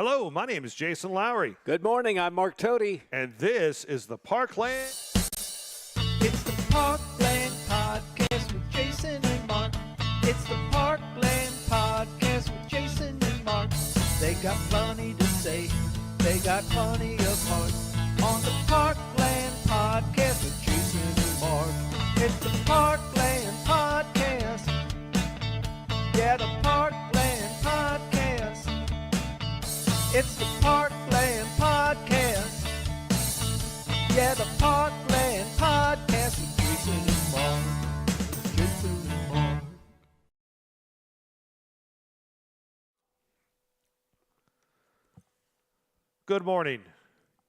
Hello, my name is Jason Lowry. Good morning, I'm Mark Tody. And this is the Parkland. It's the Parkland Podcast with Jason and Mark. It's the Parkland Podcast with Jason and Mark. They got plenty to say. They got plenty of heart. On the Parkland Podcast with Jason and Mark. It's the Parkland Podcast. Yeah, the Parkland Podcast. It's the Parkland Podcast. Yeah, the Parkland Podcast with Jason and Mark. With Jason and Mark. Good morning.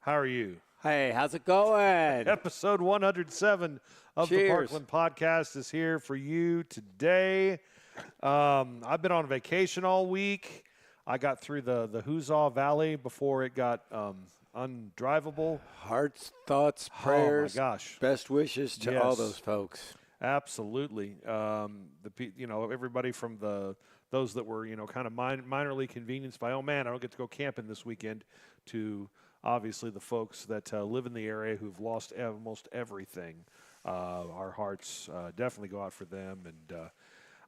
How are you? Hey, how's it going? Episode 107 of the Cheers. Parkland Podcast is here for you today. I've been on vacation all week. I got through the Huzaw Valley before it got undrivable. Hearts, thoughts, prayers. Oh, my gosh. Best wishes to Yes. all those folks. Absolutely. Everybody from those that were, kind of minorly convenienced by, oh, man, I don't get to go camping this weekend, to obviously the folks that live in the area who've lost almost everything. Our hearts definitely go out for them. And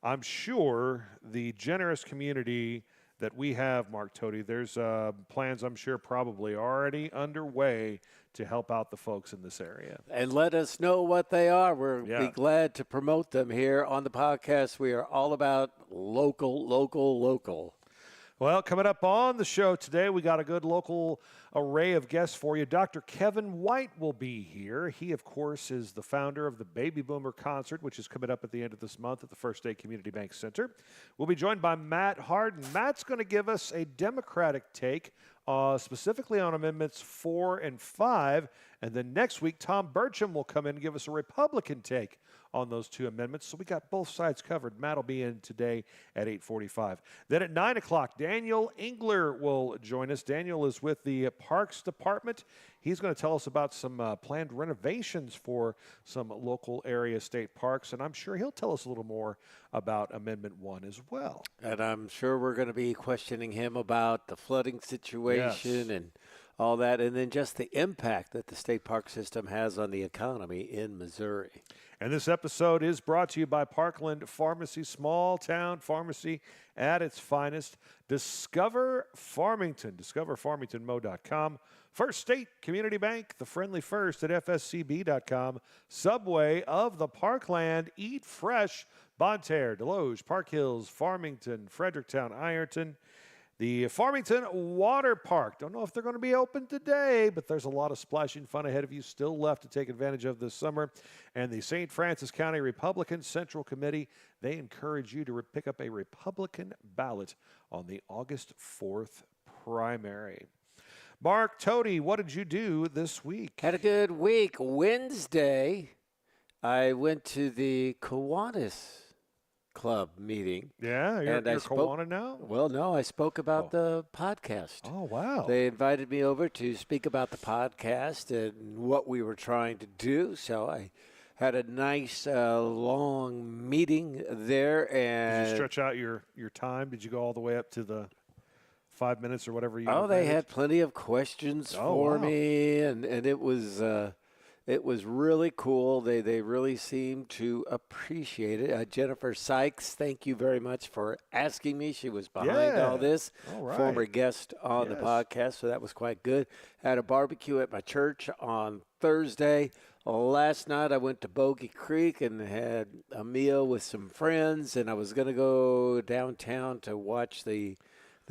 I'm sure the generous community that we have, Mark Tody, there's plans, I'm sure, probably already underway to help out the folks in this area. And let us know what they are. We'll Yeah. be glad to promote them here on the podcast. We are all about local, local, local. Well, coming up on the show today, we got a good local array of guests for you. Dr. Kevin White will be here. He, of course, is the founder of the Baby Boomer Concert, which is coming up at the end of this month at the First State Community Bank Center. We'll be joined by Matt Hardin. Matt's going to give us a Democratic take, specifically on Amendments 4 and 5. And then next week, Tom Burcham will come in and give us a Republican take on those two amendments. So we got both sides covered. Matt will be in today at 8:45. Then at 9 o'clock, Daniel Engler will join us. Daniel is with the Parks Department. He's going to tell us about some planned renovations for some local area state parks, and I'm sure he'll tell us a little more about Amendment 1 as well. And I'm sure we're going to be questioning him about the flooding situation and all that, and then just the impact that the state park system has on the economy in Missouri. And this episode is brought to you by Parkland Pharmacy, small town pharmacy at its finest. Discover Farmington, discoverfarmingtonmo.com. First State Community Bank, the friendly first at fscb.com. Subway of the Parkland, eat fresh. Bonne Terre, Deloge, Park Hills, Farmington, Fredericktown, Ironton. The Farmington Water Park. Don't know if they're going to be open today, but there's a lot of splashing fun ahead of you still left to take advantage of this summer. And the St. Francis County Republican Central Committee, they encourage you to pick up a Republican ballot on the August 4th primary. Mark Tody, what did you do this week? Had a good week. Wednesday, I went to the Kiwanis Club meeting. Yeah, you're and I Kiwanis now? Well, no, I spoke about the podcast. Oh, wow. They invited me over to speak about the podcast and what we were trying to do. So I had a nice long meeting there. And did you stretch out your time? Did you go all the way up to the 5 minutes or whatever you they had plenty of questions for me, and it was really cool. They really seemed to appreciate it. Jennifer Sykes, thank you very much for asking me. She was behind all this, former guest on the podcast, so that was quite good. Had a barbecue at my church on Thursday. Last night I went to Bogey Creek and had a meal with some friends, and I was going to go downtown to watch the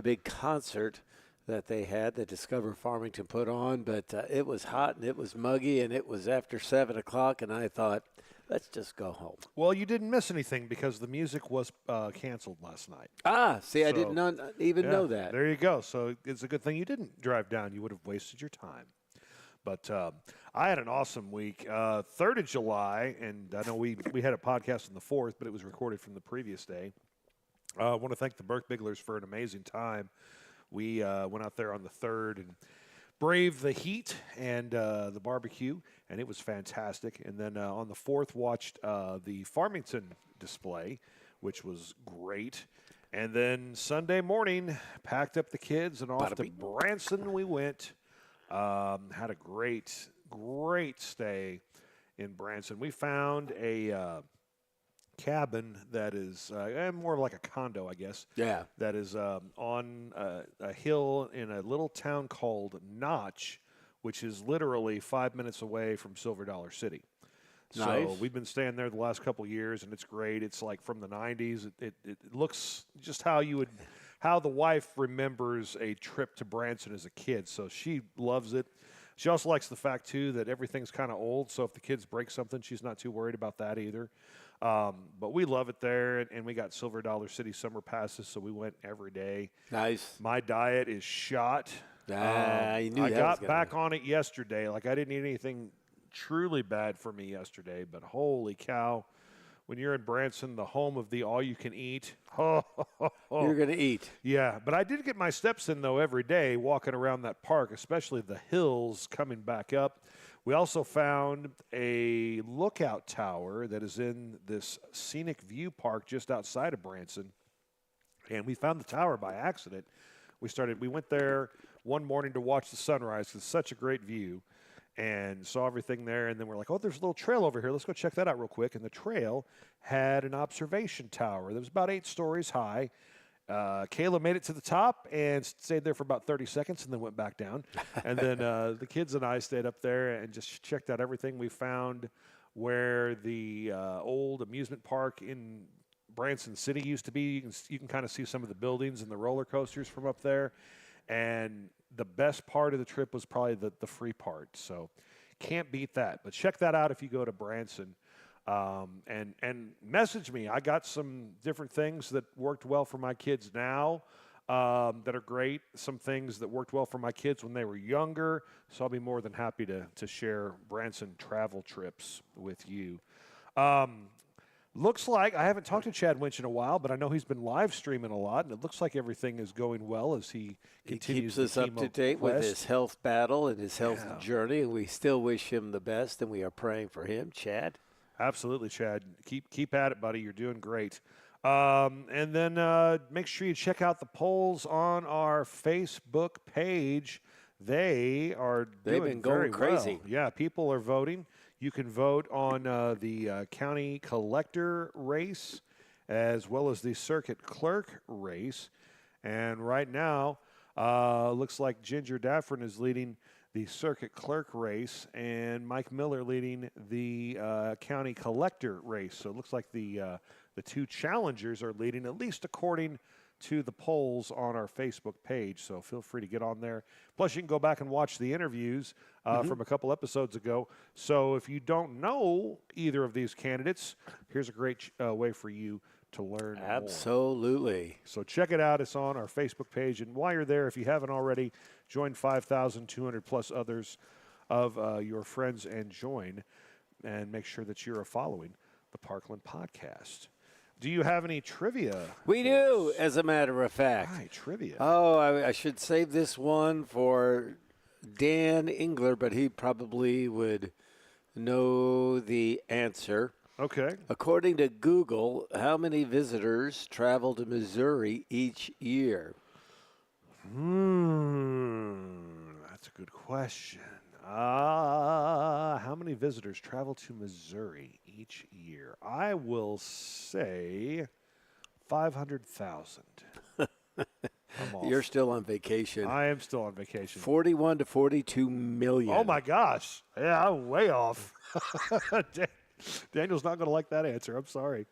big concert that they had that Discover Farmington put on, but it was hot and it was muggy and it was after 7 o'clock, and I thought, let's just go home. Well, you didn't miss anything because the music was canceled last night. I did not even know that. There you go. So it's a good thing you didn't drive down. You would have wasted your time. But I had an awesome week. 3rd of July, and I know we had a podcast on the 4th, but it was recorded from the previous day. I want to thank the Burke Bigglers for an amazing time. We went out there on the 3rd and braved the heat and the barbecue, and it was fantastic. And then on the 4th, watched the Farmington display, which was great. And then Sunday morning, packed up the kids and off to Branson we went. Had a great stay in Branson. We found a cabin that is more like a condo, I guess. Yeah. That is on a hill in a little town called Notch, which is literally 5 minutes away from Silver Dollar City. Nice. So we've been staying there the last couple of years, and it's great. It's like from the 90s. It looks just how the wife remembers a trip to Branson as a kid. So she loves it. She also likes the fact, too, that everything's kind of old. So if the kids break something, she's not too worried about that either. But we love it there, and we got Silver Dollar City summer passes, so we went every day. Nice. My diet is shot. You knew I that got was back on it yesterday. Like, I didn't eat anything truly bad for me yesterday, but holy cow, when you're in Branson, the home of the all-you-can-eat. You're going to eat. Yeah, but I did get my steps in, though, every day walking around that park, especially the hills coming back up. We also found a lookout tower that is in this scenic view park just outside of Branson, and we found the tower by accident. We went there one morning to watch the sunrise. It's such a great view, and saw everything there. And then we're like, oh, there's a little trail over here. Let's go check that out real quick. And the trail had an observation tower that was about 8 stories high. Kayla made it to the top and stayed there for about 30 seconds and then went back down. And then the kids and I stayed up there and just checked out everything. We found where the old amusement park in Branson City used to be. You can kind of see some of the buildings and the roller coasters from up there. And the best part of the trip was probably the free part. So can't beat that. But check that out if you go to Branson. And message me. I got some different things that worked well for my kids now that are great. Some things that worked well for my kids when they were younger. So I'll be more than happy to share Branson travel trips with you. Looks like, I haven't talked to Chad Winch in a while, but I know he's been live streaming a lot, and it looks like everything is going well as he continues keeps us up to date with his health battle and his health journey, and we still wish him the best, and we are praying for him. Chad? Absolutely, Chad. Keep at it, buddy. You're doing great. And then make sure you check out the polls on our Facebook page. They've been going very crazy. Well. Yeah, people are voting. You can vote on the county collector race as well as the circuit clerk race. And right now, looks like Ginger Daffrin is leading the circuit clerk race and Mike Miller leading the county collector race. So it looks like the two challengers are leading, at least according to the polls on our Facebook page. So feel free to get on there. Plus, you can go back and watch the interviews from a couple episodes ago. So if you don't know either of these candidates, here's a great way for you to learn Absolutely. more. So check it out. It's on our Facebook page. And while you're there, if you haven't already, join 5,200 plus others of your friends and join. And make sure that you're following the Parkland podcast. Do you have any trivia? We do, as a matter of fact. Hi, trivia. Oh, I should save this one for Dan Engler, but he probably would know the answer. Okay. According to Google, how many visitors travel to Missouri each year? That's a good question. How many visitors travel to Missouri each year? I will say 500,000. You're still on vacation. I am still on vacation. 41 to 42 million. Oh, my gosh. Yeah, I'm way off. Daniel's not going to like that answer. I'm sorry.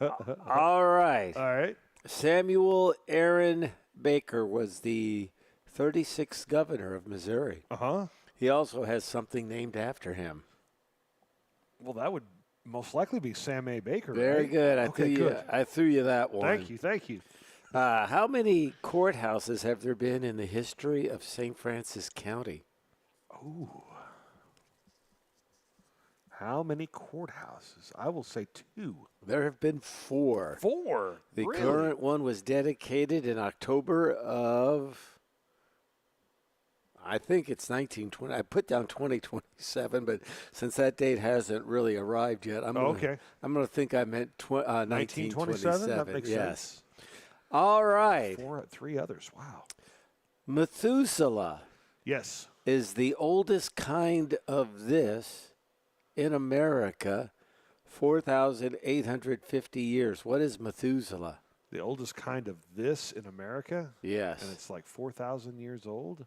All right. All right. Samuel Aaron Baker was the 36th governor of Missouri. Uh-huh. He also has something named after him. Well, that would most likely be Sam A. Baker. Very right? good. Good. I threw you that one. Thank you. How many courthouses have there been in the history of St. Francis County? Ooh. How many courthouses? I will say 2. There have been 4. 4? The really? current one was dedicated in October of, I think it's 1920. I put down 2027, but since that date hasn't really arrived yet, I'm going to think I meant 1927. That makes sense. All right. Three others. Wow. Methuselah Yes. is the oldest kind of this in America, 4,850 years. What is Methuselah? The oldest kind of this in America? Yes. And it's like 4,000 years old?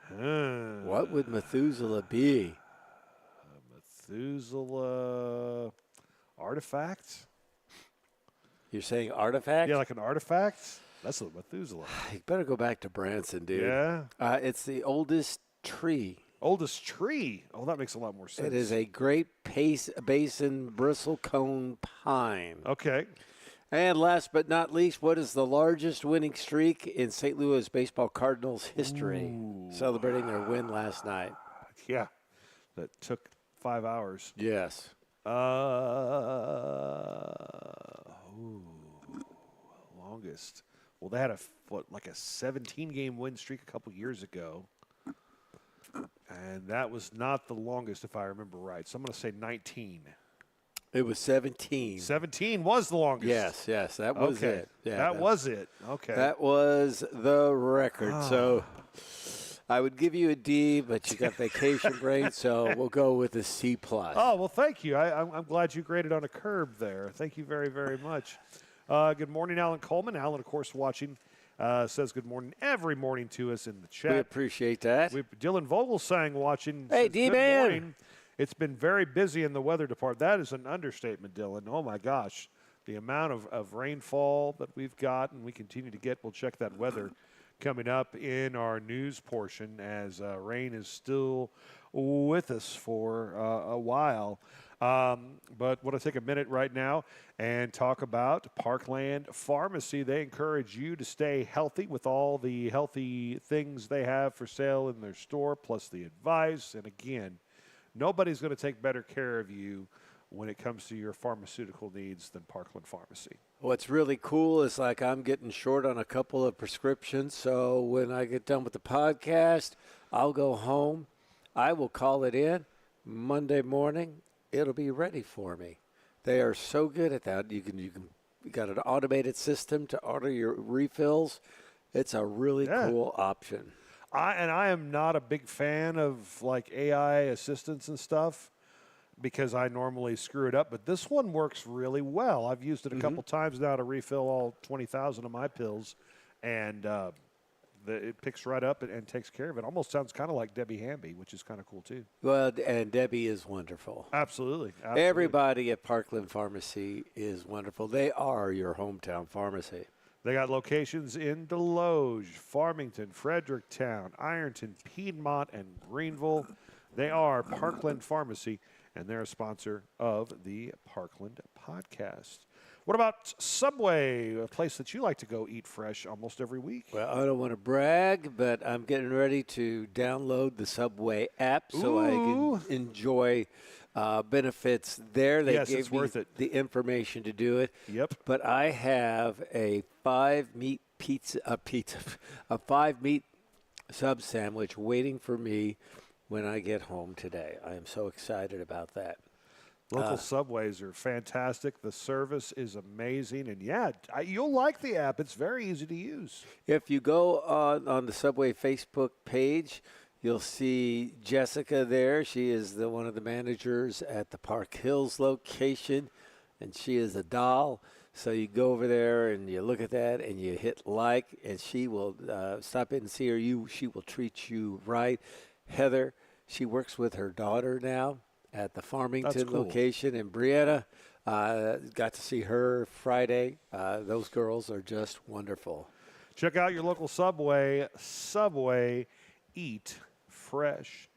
What would Methuselah be? Methuselah artifact? You're saying artifact? Yeah, like an artifact? That's a Methuselah. You better go back to Branson, dude. Yeah. It's the oldest tree. Oldest tree. Oh, that makes a lot more sense. It is a Great Basin bristlecone pine. Okay. And last but not least, what is the largest winning streak in St. Louis baseball Cardinals history? Celebrating their win last night. Yeah. That took 5 hours. Yes. Longest. Well, they had like a 17-game win streak a couple years ago. And that was not the longest, if I remember right. So I'm going to say 19. It was 17. 17 was the longest. Yes, that was it. Yeah, that was it. Okay. That was the record. So I would give you a D, but you got vacation brain, so we'll go with a C+. Oh, well, thank you. I'm glad you graded on a curb there. Thank you very, very much. Good morning, Alan Coleman. Alan, of course, watching, says good morning every morning to us in the chat. We appreciate that. Dylan Vogelsang watching. Hey, says, D-Man. Good morning. It's been very busy in the weather department. That is an understatement, Dylan. Oh, my gosh. The amount of rainfall that we've got and we continue to get. We'll check that weather coming up in our news portion as rain is still with us for a while. But want to take a minute right now and talk about Parkland Pharmacy. They encourage you to stay healthy with all the healthy things they have for sale in their store, plus the advice. And again, nobody's going to take better care of you when it comes to your pharmaceutical needs than Parkland Pharmacy. What's really cool is like I'm getting short on a couple of prescriptions, so when I get done with the podcast, I'll go home. I will call it in Monday morning. It'll be ready for me. They are so good at that. You got an automated system to order your refills. It's a really cool option. I am not a big fan of like AI assistants and stuff because I normally screw it up, but this one works really well. I've used it a couple times now to refill all 20,000 of my pills, and it picks right up and takes care of it. Almost sounds kind of like Debbie Hamby, which is kind of cool too. Well, and Debbie is wonderful. Absolutely. Everybody at Parkland Pharmacy is wonderful. They are your hometown pharmacy. They got locations in Deloge, Farmington, Fredericktown, Ironton, Piedmont, and Greenville. They are Parkland Pharmacy, and they're a sponsor of the Parkland podcast. What about Subway, a place that you like to go eat fresh almost every week? Well, I don't want to brag, but I'm getting ready to download the Subway app so I can enjoy benefits there. They gave it's me worth it. The information to do it. Yep. But I have a 5-meat a 5-meat sub sandwich waiting for me when I get home today. I am so excited about that. Local Subways are fantastic. The service is amazing. And, you'll like the app. It's very easy to use. If you go on the Subway Facebook page, you'll see Jessica there. She is one of the managers at the Park Hills location, and she is a doll. So you go over there and you look at that and you hit like, and she will stop in and see her. She will treat you right. Heather, she works with her daughter now at the Farmington location. And Brianna, got to see her Friday. Those girls are just wonderful. Check out your local Subway. Subway, eat fresh.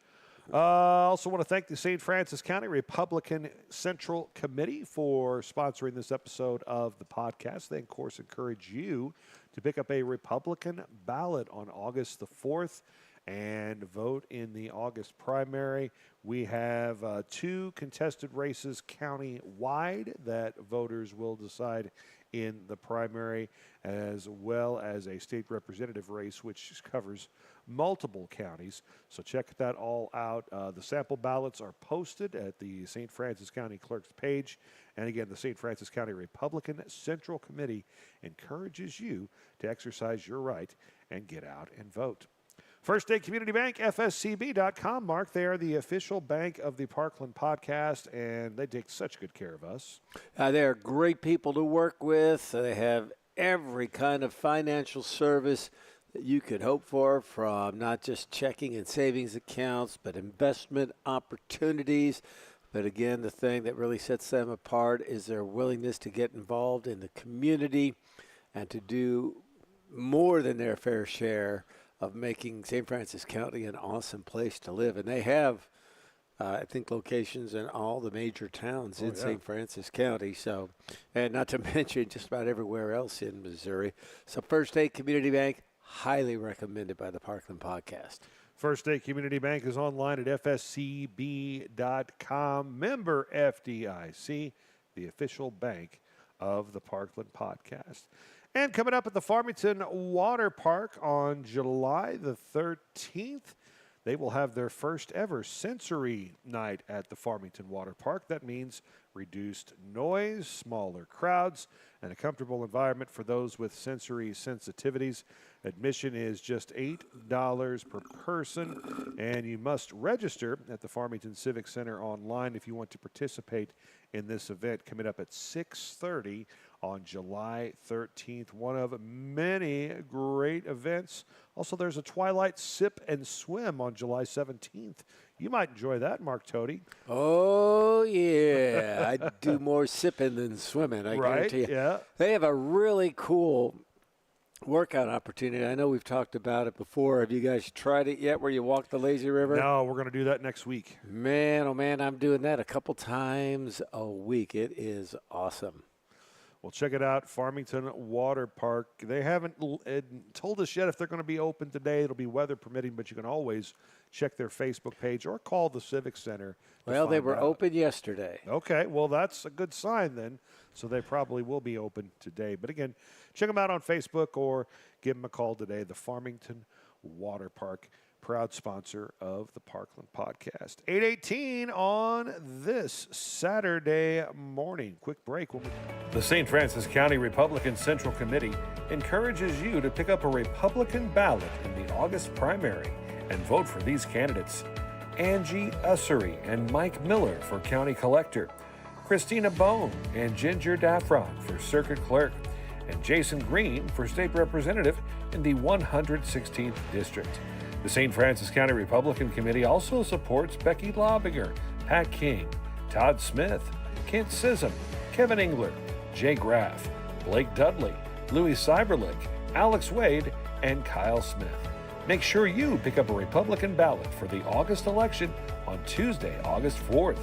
Also want to thank the St. Francis County Republican Central Committee for sponsoring this episode of the podcast. They, of course, encourage you to pick up a Republican ballot on August the 4th and vote in the August primary. We have 2 contested races county-wide that voters will decide in the primary, as well as a state representative race, which covers multiple counties. So check that all out. The sample ballots are posted at the St. Francis County Clerk's page. And again, the St. Francis County Republican Central Committee encourages you to exercise your right and get out and vote. First State Community Bank, FSCB.com. Mark, they are the official bank of the Parkland podcast, and they take such good care of us. They're great people to work with. They have every kind of financial service that you could hope for, from not just checking and savings accounts, but investment opportunities. But again, the thing that really sets them apart is their willingness to get involved in the community and to do more than their fair share of making St. Francis County an awesome place to live. And they have, I think, locations in all the major towns in St. Francis County. So, and not to mention just about everywhere else in Missouri. So First State Community Bank, highly recommended by the Parkland podcast. First State Community Bank is online at FSCB.com. Member FDIC, the official bank of the Parkland podcast. And coming up at the Farmington Water Park on July the 13th, they will have their first ever sensory night at the Farmington Water Park. That means reduced noise, smaller crowds, and a comfortable environment for those with sensory sensitivities. Admission is just $8 per person, and you must register at the Farmington Civic Center online if you want to participate in this event coming up at 6:30 on July 13th. One of many great events. Also, there's a Twilight Sip and Swim on July 17th. You might enjoy that, Mark Tody. Oh, yeah. I do more sipping than swimming, I guarantee you. Yeah. They have a really cool workout opportunity. I know we've talked about it before. Have you guys tried it yet where you walk the lazy river? No, we're going to do that next week. Man, oh, man, I'm doing that a couple times a week. It is awesome. Well, check it out, Farmington Water Park. They haven't told us yet if they're going to be open today. It'll be weather permitting, but you can always check their Facebook page or call the Civic Center. Well, they were open yesterday. Okay, well, that's a good sign then. So they probably will be open today. But again, check them out on Facebook or give them a call today. The Farmington Water Park, proud sponsor of the Parkland podcast. 8:18 on this Saturday morning. Quick break. The St. Francis County Republican Central Committee encourages you to pick up a Republican ballot in the August primary and vote for these candidates: Angie Ussery and Mike Miller for County Collector, Christina Bone and Ginger Daffron for Circuit Clerk, and Jason Green for State Representative in the 116th District. The St. Francis County Republican Committee also supports Becky Lobinger, Pat King, Todd Smith, Kent Sissom, Kevin Engler, Jay Graff, Blake Dudley, Louis Cyberlick, Alex Wade, and Kyle Smith. Make sure you pick up a Republican ballot for the August election on Tuesday, August 4th.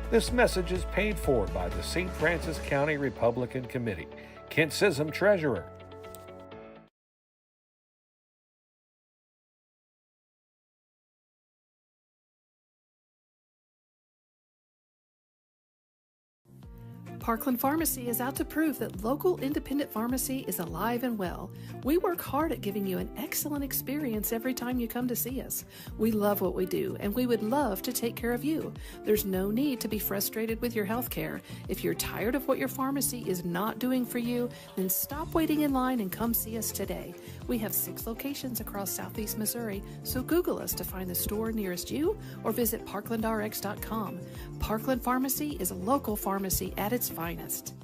This message is paid for by the St. Francis County Republican Committee. Kent Sissom, Treasurer. Parkland Pharmacy is out to prove that local independent pharmacy is alive and well. We work hard at giving you an excellent experience every time you come to see us. We love what we do, and we would love to take care of you. There's no need to be frustrated with your health care. If you're tired of what your pharmacy is not doing for you, then stop waiting in line and come see us today. We have 6 locations across Southeast Missouri, so Google us to find the store nearest you or visit parklandrx.com. Parkland Pharmacy is a local pharmacy at its finest.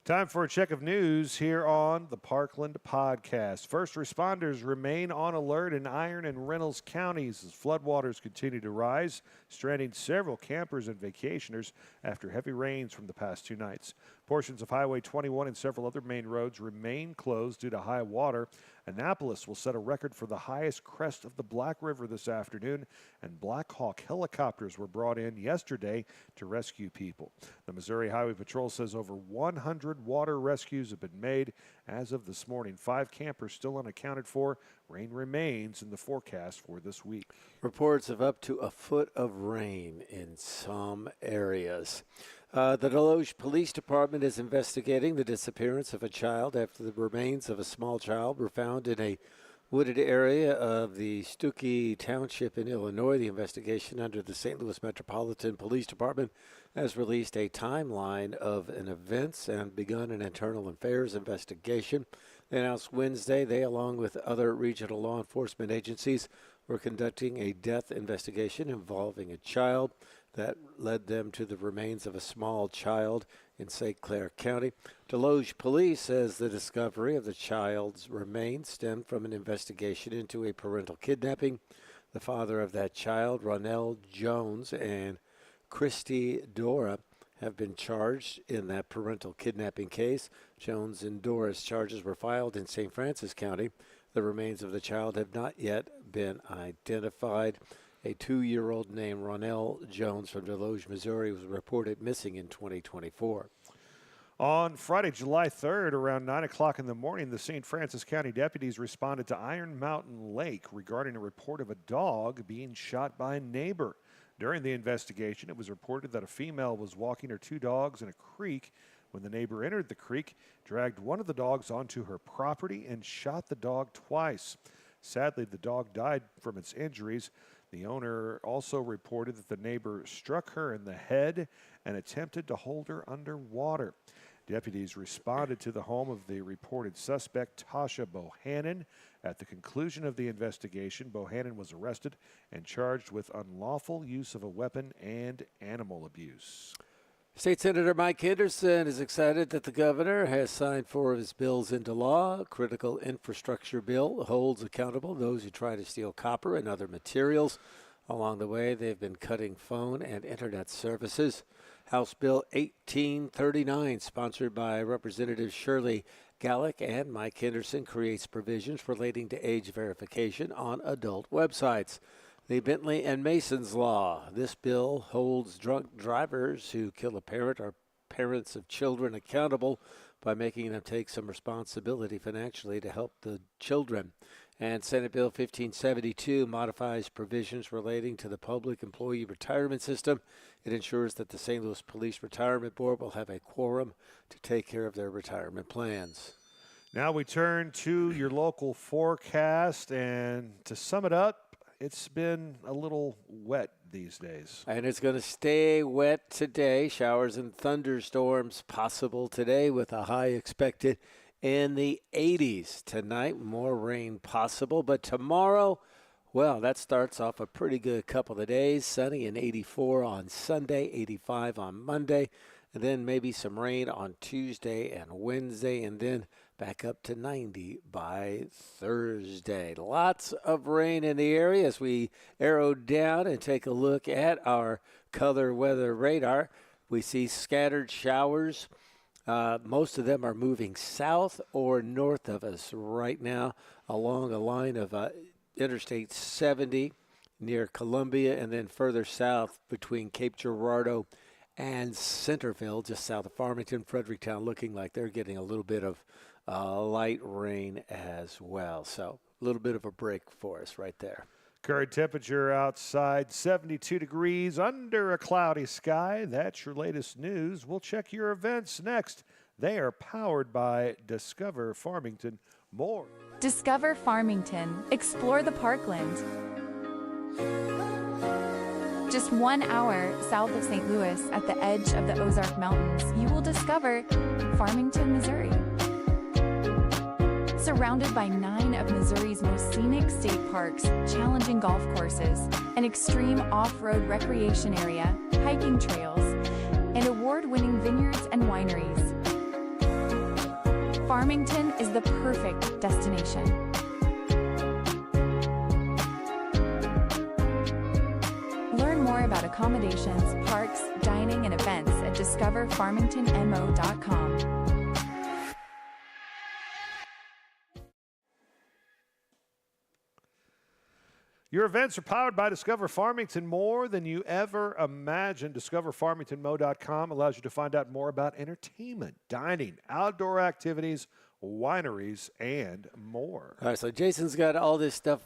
Time for a check of news here on the Parkland podcast. First responders remain on alert in Iron and Reynolds counties as floodwaters continue to rise, stranding several campers and vacationers after heavy rains from the past 2 nights. Portions of Highway 21 and several other main roads remain closed due to high water. Annapolis will set a record for the highest crest of the Black River this afternoon, and Black Hawk helicopters were brought in yesterday to rescue people. The Missouri Highway Patrol says over 100 100 water rescues have been made as of this morning. 5 campers still unaccounted for. Rain remains in the forecast for this week. Reports of up to a foot of rain in some areas. The Deloge Police Department is investigating the disappearance of a child after the remains of a small child were found in a wooded area of the Stuckey Township in Illinois. The investigation under the St. Louis Metropolitan Police Department has released a timeline of events and begun an internal affairs investigation. They announced Wednesday they, along with other regional law enforcement agencies, were conducting a death investigation involving a child that led them to the remains of a small child in St. Clair County. Deloge Police says the discovery of the child's remains stemmed from an investigation into a parental kidnapping. The father of that child, Ronell Jones, and Christy Dora have been charged in that parental kidnapping case. Jones and Dora's charges were filed in St. Francis County. The remains of the child have not yet been identified. A 2-year-old named Ronell Jones from Deloge, Missouri, was reported missing in 2024. On Friday, July 3rd, around 9 o'clock in the morning, the St. Francis County deputies responded to Iron Mountain Lake regarding a report of a dog being shot by a neighbor. During the investigation, it was reported that a female was walking her 2 dogs in a creek when the neighbor entered the creek, dragged one of the dogs onto her property, and shot the dog twice. Sadly, the dog died from its injuries. The owner also reported that the neighbor struck her in the head and attempted to hold her underwater. Deputies responded to the home of the reported suspect, Tasha Bohannon. At the conclusion of the investigation, Bohannon was arrested and charged with unlawful use of a weapon and animal abuse. State Senator Mike Henderson is excited that the governor has signed 4 of his bills into law. A critical infrastructure bill holds accountable those who try to steal copper and other materials. Along the way, they've been cutting phone and internet services. House Bill 1839, sponsored by Representative Shirley Gallick and Mike Henderson, creates provisions relating to age verification on adult websites. The Bentley and Masons Law. This bill holds drunk drivers who kill a parent or parents of children accountable by making them take some responsibility financially to help the children. And Senate Bill 1572 modifies provisions relating to the public employee retirement system. It ensures that the St. Louis Police Retirement Board will have a quorum to take care of their retirement plans. Now we turn to your local forecast, and to sum it up, it's been a little wet these days. And it's going to stay wet today. Showers and thunderstorms possible today with a high expected in the 80s. Tonight, more rain possible. But tomorrow, well, that starts off a pretty good couple of days. Sunny and 84 on Sunday, 85 on Monday. And then maybe some rain on Tuesday and Wednesday. And then back up to 90 by Thursday. Lots of rain in the area as we arrow down and take a look at our color weather radar. We see scattered showers. Most of them are moving south or north of us right now along a line of Interstate 70 near Columbia, and then further south between Cape Girardeau and Centerville, just south of Farmington. Fredericktown looking like they're getting a little bit of light rain as well. So a little bit of a break for us right there. Current temperature outside 72 degrees under a cloudy sky. That's your latest news. We'll check your events next. They are powered by Discover Farmington. More. Discover Farmington. Explore the Parkland. Just 1 hour south of St. Louis at the edge of the Ozark Mountains, you will discover Farmington, Missouri. Surrounded by 9 of Missouri's most scenic state parks, challenging golf courses, an extreme off-road recreation area, hiking trails, and award-winning vineyards and wineries, Farmington is the perfect destination. Learn more about accommodations, parks, dining, and events at discoverfarmingtonmo.com. Your events are powered by Discover Farmington more than you ever imagined. DiscoverFarmingtonMo.com allows you to find out more about entertainment, dining, outdoor activities, wineries, and more. All right, so Jason's got all this stuff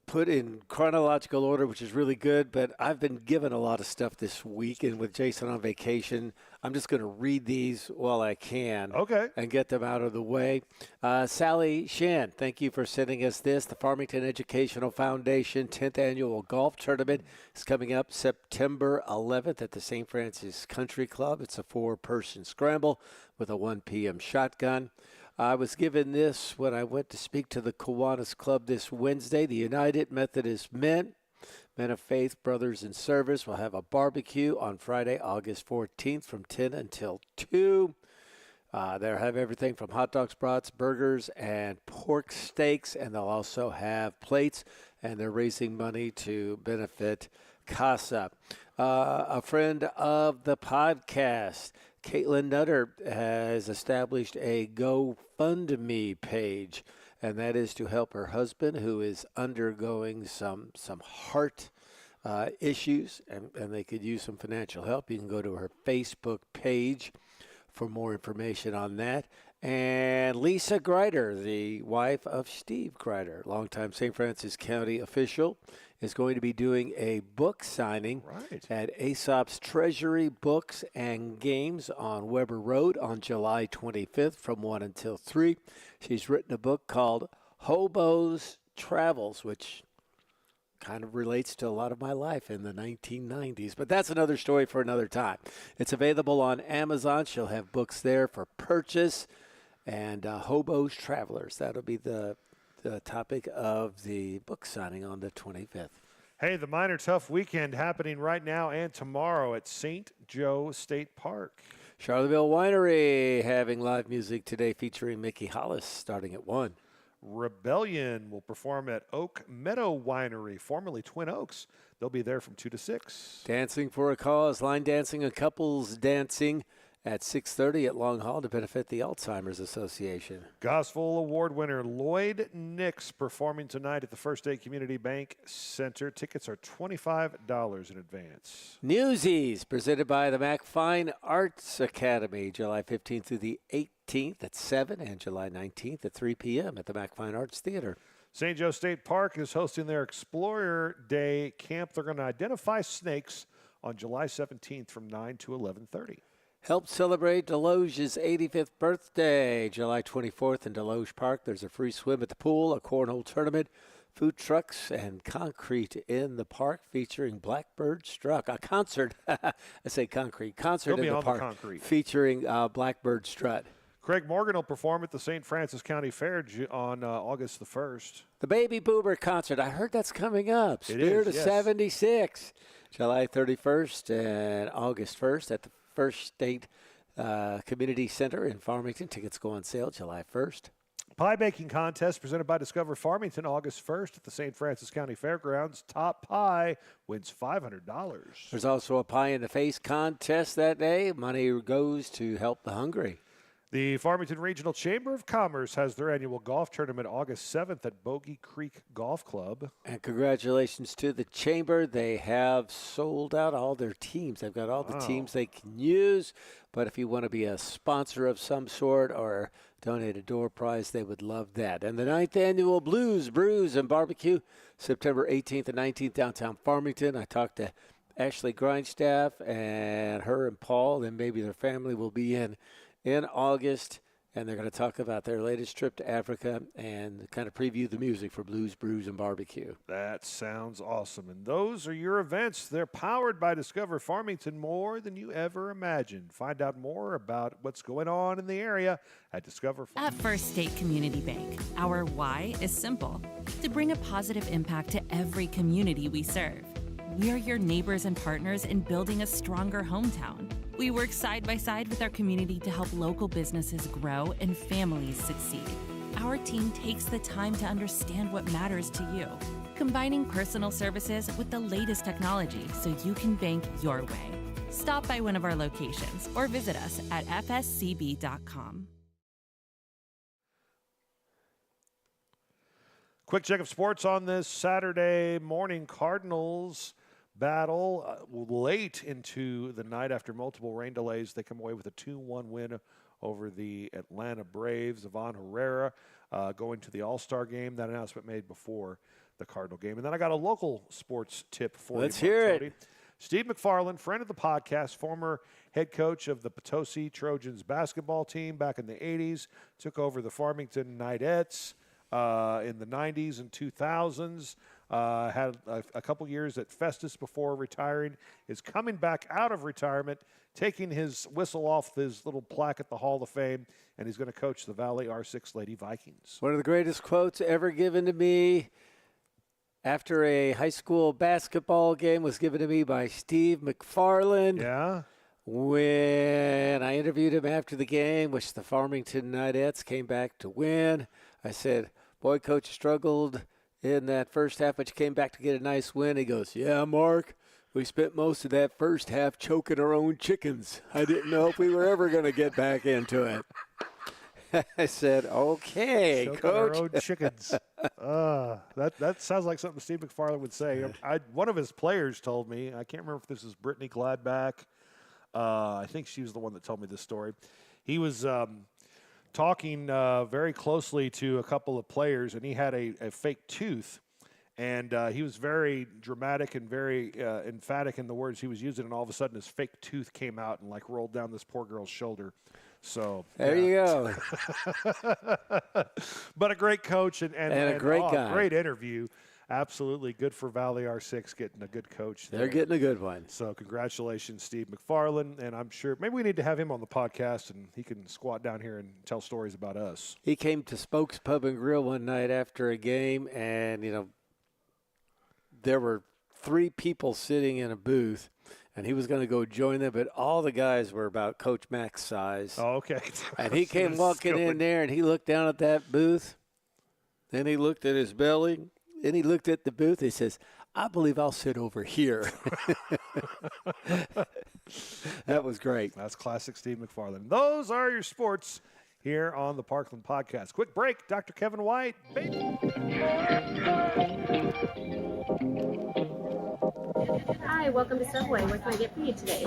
put in chronological order, which is really good, but I've been given a lot of stuff this week, and with Jason on vacation, I'm just going to read these while I can and get them out of the way. Sally Shan, thank you for sending us this. The Farmington Educational Foundation 10th Annual Golf Tournament is coming up September 11th at the St. Francis Country Club. It's a 4-person scramble with a 1 p.m. shotgun. I was given this when I went to speak to the Kiwanis Club this Wednesday. The United Methodist Men of Faith Brothers in Service will have a barbecue on Friday, August 14th from 10 until 2. They'll have everything from hot dogs, brats, burgers, and pork steaks, and they'll also have plates, and they're raising money to benefit CASA. A friend of the podcast, Caitlin Nutter, has established a GoFundMe page, and that is to help her husband, who is undergoing some heart issues, and they could use some financial help. You can go to her Facebook page for more information on that. And Lisa Greider, the wife of Steve Greider, longtime St. Francis County official, is going to be doing a book signing at Aesop's Treasury Books and Games on Weber Road on July 25th from 1 until 3. She's written a book called Hobo's Travels, which kind of relates to a lot of my life in the 1990s. But that's another story for another time. It's available on Amazon. She'll have books there for purchase. And Hobo's Travelers, that'll be the topic of the book signing on the 25th. Hey, the Minor Tough Weekend happening right now and tomorrow at St. Joe State Park. Charlottesville Winery having live music today featuring Mickey Hollis starting at 1. Rebellion will perform at Oak Meadow Winery, formerly Twin Oaks. They'll be there from 2 to 6. Dancing for a Cause, line dancing and couples dancing at 6:30 at Long Hall to benefit the Alzheimer's Association. Gospel Award winner Lloyd Nix performing tonight at the First State Community Bank Center. Tickets are $25 in advance. Newsies presented by the McFine Arts Academy, July 15th through the 18th at 7 and July 19th at 3 p.m. at the McFine Arts Theater. St. Joe State Park is hosting their Explorer Day camp. They're going to identify snakes on July 17th from 9 to 11:30. Help celebrate Deloge's 85th birthday, July 24th in Deloge Park. There's a free swim at the pool, a cornhole tournament, food trucks, and concrete in the park featuring Blackbird Strut. A concert, I say concrete, concert in the park featuring Blackbird Strut. Craig Morgan will perform at the St. Francis County Fair on August the 1st. The Baby Boomer Concert, I heard that's coming up. Spirit of 76, July 31st and August 1st at the First State Community Center in Farmington. Tickets go on sale July 1st. Pie baking contest presented by Discover Farmington August 1st at the St. Francis County Fairgrounds. Top pie wins $500. There's also a pie in the face contest that day. Money goes to help the hungry. The Farmington Regional Chamber of Commerce has their annual golf tournament August 7th at Bogey Creek Golf Club. And congratulations to the Chamber. They have sold out all their teams. They've got all the teams they can use. But if you want to be a sponsor of some sort or donate a door prize, they would love that. And the 9th Annual Blues, Brews, and Barbecue, September 18th and 19th, downtown Farmington. I talked to Ashley Grindstaff, and her and Paul, and maybe their family will be in August, and they're going to talk about their latest trip to Africa and kind of preview the music for Blues, Brews, and Barbecue. That sounds awesome. And those are your events. They're powered by Discover Farmington more than you ever imagined. Find out more about what's going on in the area at Discover Farmington. At First State Community Bank, our why is simple: to bring a positive impact to every community we serve. We are your neighbors and partners in building a stronger hometown. We work side by side with our community to help local businesses grow and families succeed. Our team takes the time to understand what matters to you, combining personal services with the latest technology so you can bank your way. Stop by one of our locations or visit us at fscb.com. Quick check of sports on this Saturday morning. Cardinals battle late into the night after multiple rain delays. They come away with a 2-1 win over the Atlanta Braves. Ivan Herrera going to the All-Star game. That announcement made before the Cardinal game. And then I got a local sports tip for you. Let's hear it. Steve McFarland, friend of the podcast, former head coach of the Potosi Trojans basketball team back in the 80s, took over the Farmington Knights in the 90s and 2000s, had a couple years at Festus before retiring, is coming back out of retirement, taking his whistle off his little plaque at the Hall of Fame, and he's going to coach the Valley R6 Lady Vikings. One of the greatest quotes ever given to me after a high school basketball game was given to me by Steve McFarland. Yeah? When I interviewed him after the game, which the Farmington Knights came back to win, I said, boy, Coach struggled in that first half, but you came back to get a nice win. He goes, yeah, Mark, we spent most of that first half choking our own chickens. I didn't know if we were ever going to get back into it. I said, okay, Choking Coach. our own chickens. That sounds like something Steve McFarland would say. One of his players told me, I can't remember if this is Brittany Gladback. I think she was the one that told me this story. He was talking very closely to a couple of players, and he had a fake tooth. And he was very dramatic and very emphatic in the words he was using, and all of a sudden his fake tooth came out and like rolled down this poor girl's shoulder. So There you go. But a great coach and a great guy. Great interview. Absolutely good for Valley R6 getting a good coach there. They're getting a good one. So congratulations, Steve McFarland. And I'm sure maybe we need to have him on the podcast and he can squat down here and tell stories about us. He came to Spokes Pub and Grill one night after a game, and, there were 3 people sitting in a booth, and he was going to go join them, but all the guys were about Coach Mack's size. Oh, okay. And he came walking in there, and he looked down at that booth. Then he looked at his belly. Then he looked at the booth. He says, I believe I'll sit over here. That was great. That's classic Steve McFarland. Those are your sports here on the Parkland Podcast. Quick break. Dr. Kevin White. Baby. Hi, welcome to Subway. What can I get for you today?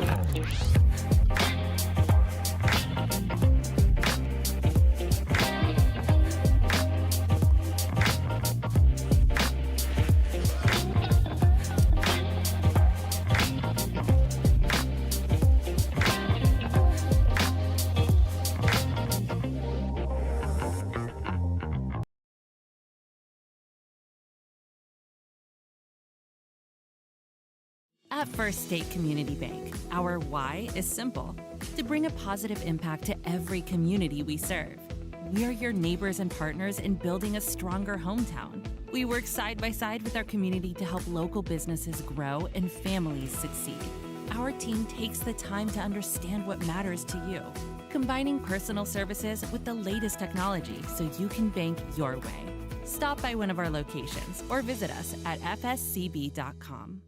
At First State Community Bank, our why is simple: to bring a positive impact to every community we serve. We are your neighbors and partners in building a stronger hometown. We work side by side with our community to help local businesses grow and families succeed. Our team takes the time to understand what matters to you, combining personal services with the latest technology so you can bank your way. Stop by one of our locations or visit us at fscb.com.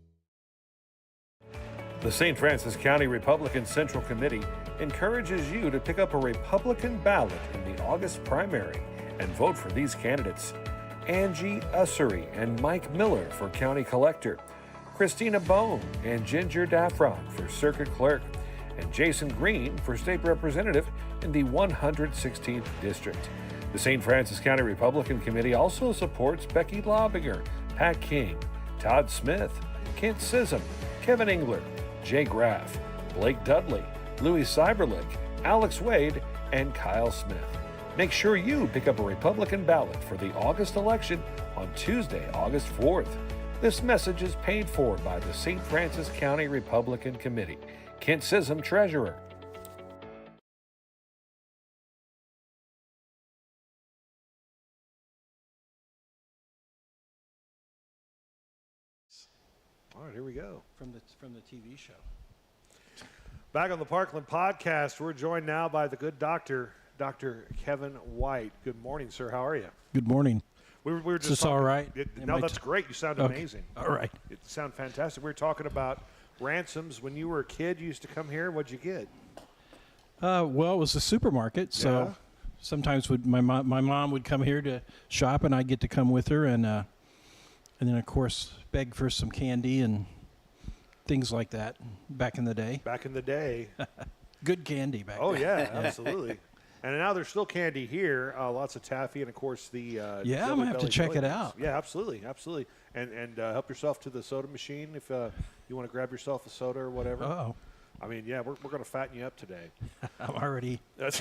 The St. Francis County Republican Central Committee encourages you to pick up a Republican ballot in the August primary and vote for these candidates: Angie Ussery and Mike Miller for County Collector, Christina Bone and Ginger Daffron for Circuit Clerk, and Jason Green for State Representative in the 116th District. The St. Francis County Republican Committee also supports Becky Lobinger, Pat King, Todd Smith, Kent Sissom, Kevin Engler, Jay Graff, Blake Dudley, Louis Cyberlick, Alex Wade, and Kyle Smith. Make sure you pick up a Republican ballot for the August election on Tuesday, August 4th. This message is paid for by the St. Francis County Republican Committee. Kent Sissom, Treasurer. All right, here we go. From the TV show. Back on the Parkland Podcast, we're joined now by the good doctor, Dr. Kevin White. Good morning, sir. How are you? Good morning. We were just Is this talking, all right? No, that's great. You sound Okay. amazing. All right. You sound fantastic. We were talking about Ransoms. When you were a kid, you used to come here. What'd you get? Well, it was a supermarket, so sometimes my mom would come here to shop, and I'd get to come with her, and then of course beg for some candy and things like that. Back in the day, good candy back then. Oh yeah, absolutely. And now there's still candy here. Lots of taffy, and of course the I'm Jelly gonna have to Belly check jelly it beans. out. Yeah, absolutely. And help yourself to the soda machine if you want to grab yourself a soda or whatever. Oh, I mean, yeah, we're going to fatten you up today. I'm already That's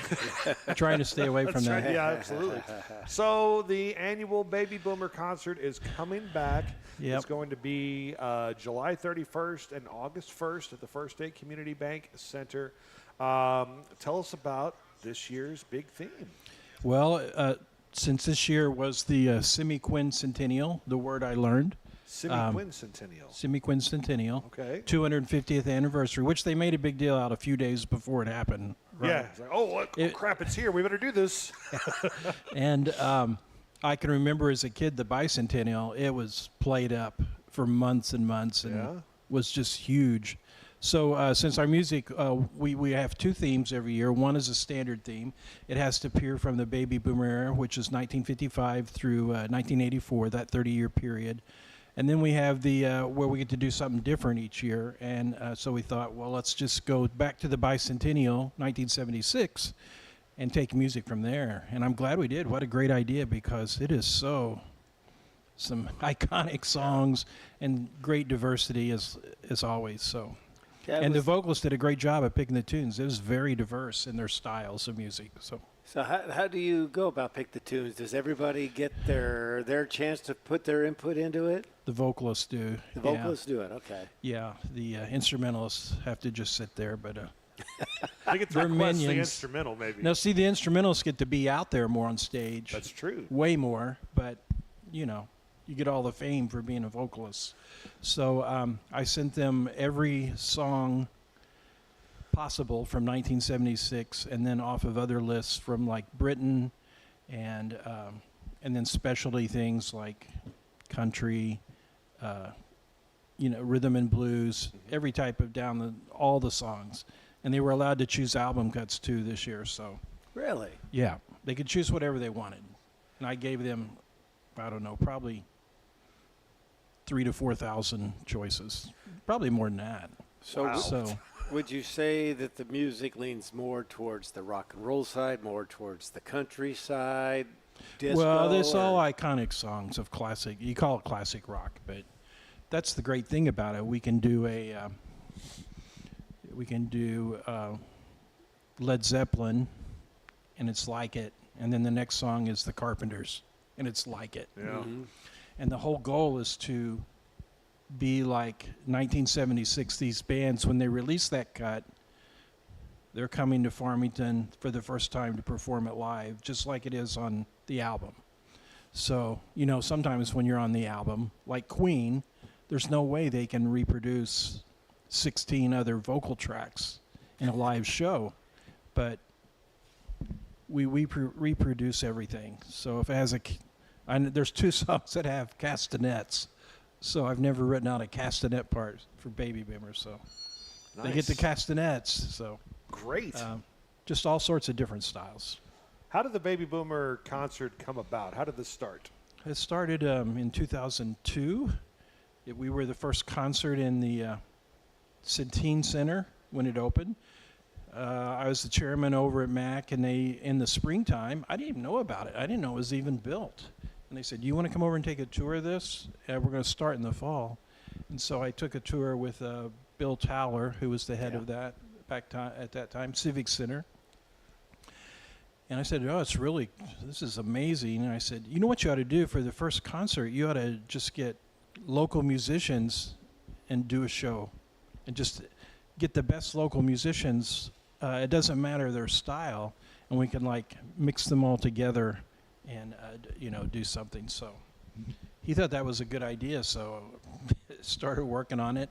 trying to stay away from right. that. Yeah, absolutely. So the annual Baby Boomer concert is coming back. Yep. It's going to be July 31st and August 1st at the First State Community Bank Center. Tell us about this year's big theme. Well, since this year was the semiquincentennial, the word I learned. Semiquincentennial. Semiquincentennial. Okay. 250th anniversary, which they made a big deal out a few days before it happened. Right? Yeah. It's like, crap, it's here. We better do this. And I can remember as a kid the bicentennial, it was played up for months and months and was just huge. So since our music, we have two themes every year. One is a standard theme. It has to appear from the baby boomer era, which is 1955 through 1984, that 30-year period. And then we have the where we get to do something different each year. And so we thought, well, let's just go back to the bicentennial, 1976, and take music from there. And I'm glad we did. What a great idea, because it is some iconic songs and great diversity as always. So. Yeah, And the vocalists did a great job at picking the tunes. It was very diverse in their styles of music. So how do you go about pick the tunes? Does everybody get their chance to put their input into it? The vocalists do. The vocalists do it, okay. Yeah, the instrumentalists have to just sit there, but I get to they're request the minions. instrumental, maybe. Now, see, the instrumentalists get to be out there more on stage. That's true. Way more, but, you get all the fame for being a vocalist. So I sent them every song possible from 1976, and then off of other lists from like Britain, and then specialty things like country, rhythm and blues, every type of all the songs. And they were allowed to choose album cuts too this year. So Really? yeah, they could choose whatever they wanted, and I gave them, I don't know, probably 3,000 to 4,000 choices, probably more than that. So would you say that the music leans more towards the rock and roll side, more towards the country side, disco? Well, there's all iconic songs of classic. You call it classic rock, but that's the great thing about it. We can do Led Zeppelin, and it's like it, and then the next song is the Carpenters, and it's like it. Yeah. Mm-hmm. And the whole goal is to be like 1976. These bands, when they release that cut, they're coming to Farmington for the first time to perform it live, just like it is on the album. So, sometimes when you're on the album, like Queen, there's no way they can reproduce 16 other vocal tracks in a live show. But we reproduce everything. So if it has there's two songs that have castanets, so I've never written out a castanet part for Baby Boomers, so they get the castanets. So Great. Just all sorts of different styles. How did the Baby Boomer concert come about? How did this start? It started in 2002. We were the first concert in the Centene Center when it opened. I was the chairman over at MAC, and in the springtime, I didn't even know about it. I didn't know it was even built. And they said, "Do you want to come over and take a tour of this? We're going to start in the fall." And so I took a tour with Bill Towler, who was the head of that at that time, Civic Center. And I said, this is amazing. And I said, you know what you ought to do for the first concert? You ought to just get local musicians and do a show. And just get the best local musicians. It doesn't matter their style. And we can mix them all together and do something. So he thought that was a good idea, so started working on it.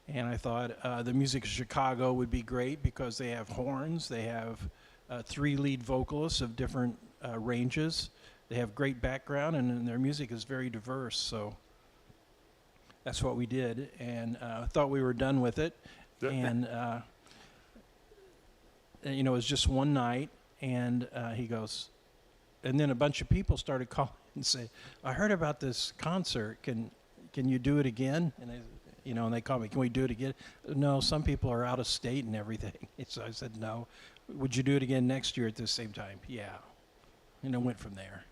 And I thought the music of Chicago would be great because they have horns, they have 3 lead vocalists of different ranges, they have great background, and their music is very diverse. So that's what we did, and thought we were done with it. And it was just one night. And he goes, and then a bunch of people started calling and say, I heard about this concert. Can you do it again? And and they called me, can we do it again? No, some people are out of state and everything. So I said, no. Would you do it again next year at the same time? Yeah. And it went from there.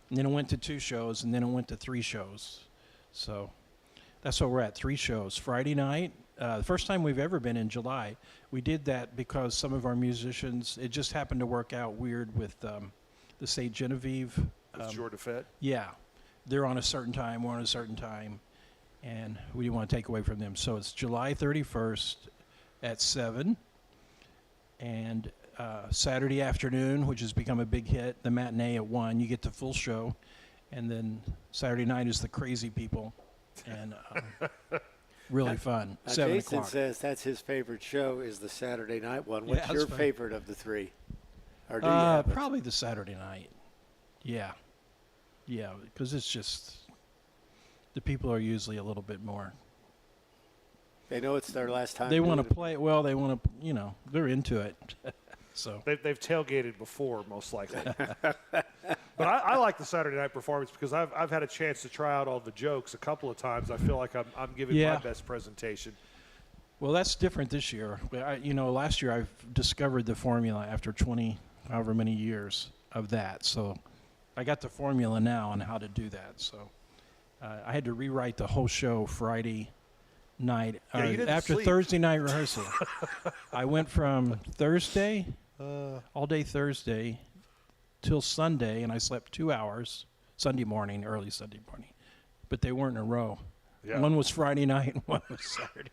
And then it went to 2 shows, and then it went to 3 shows. So that's what we're at, 3 shows. Friday night, the first time we've ever been in July. We did that because some of our musicians, it just happened to work out weird with the St. Genevieve. With Jordan Fett? Yeah. They're on a certain time, we're on a certain time, and we didn't want to take away from them. So it's July 31st at 7, and Saturday afternoon, which has become a big hit, the matinee at 1. You get the full show, and then Saturday night is the Crazy People, and really fun. 7 Jason o'clock. says that's his favorite show is the Saturday night one. What's Yeah, your that's fun. favorite of the 3? Or do you have it? Probably the Saturday night. Yeah. Yeah, because it's just, the people are usually a little bit more. They know it's their last time. They want to doing it. play, well, they want to, they're into it. So. They've tailgated before, most likely. But I like the Saturday night performance because I've had a chance to try out all the jokes a couple of times. I feel like I'm giving my best presentation. Well, that's different this year. Last year I've discovered the formula after 20, however many years of that. So I got the formula now on how to do that. So I had to rewrite the whole show Friday night. Yeah, you didn't after sleep. Thursday night rehearsal. I went from Thursday, all day Thursday, till Sunday, and I slept 2 hours Sunday morning, early Sunday morning. But they weren't in a row. Yeah. One was Friday night and one was Saturday.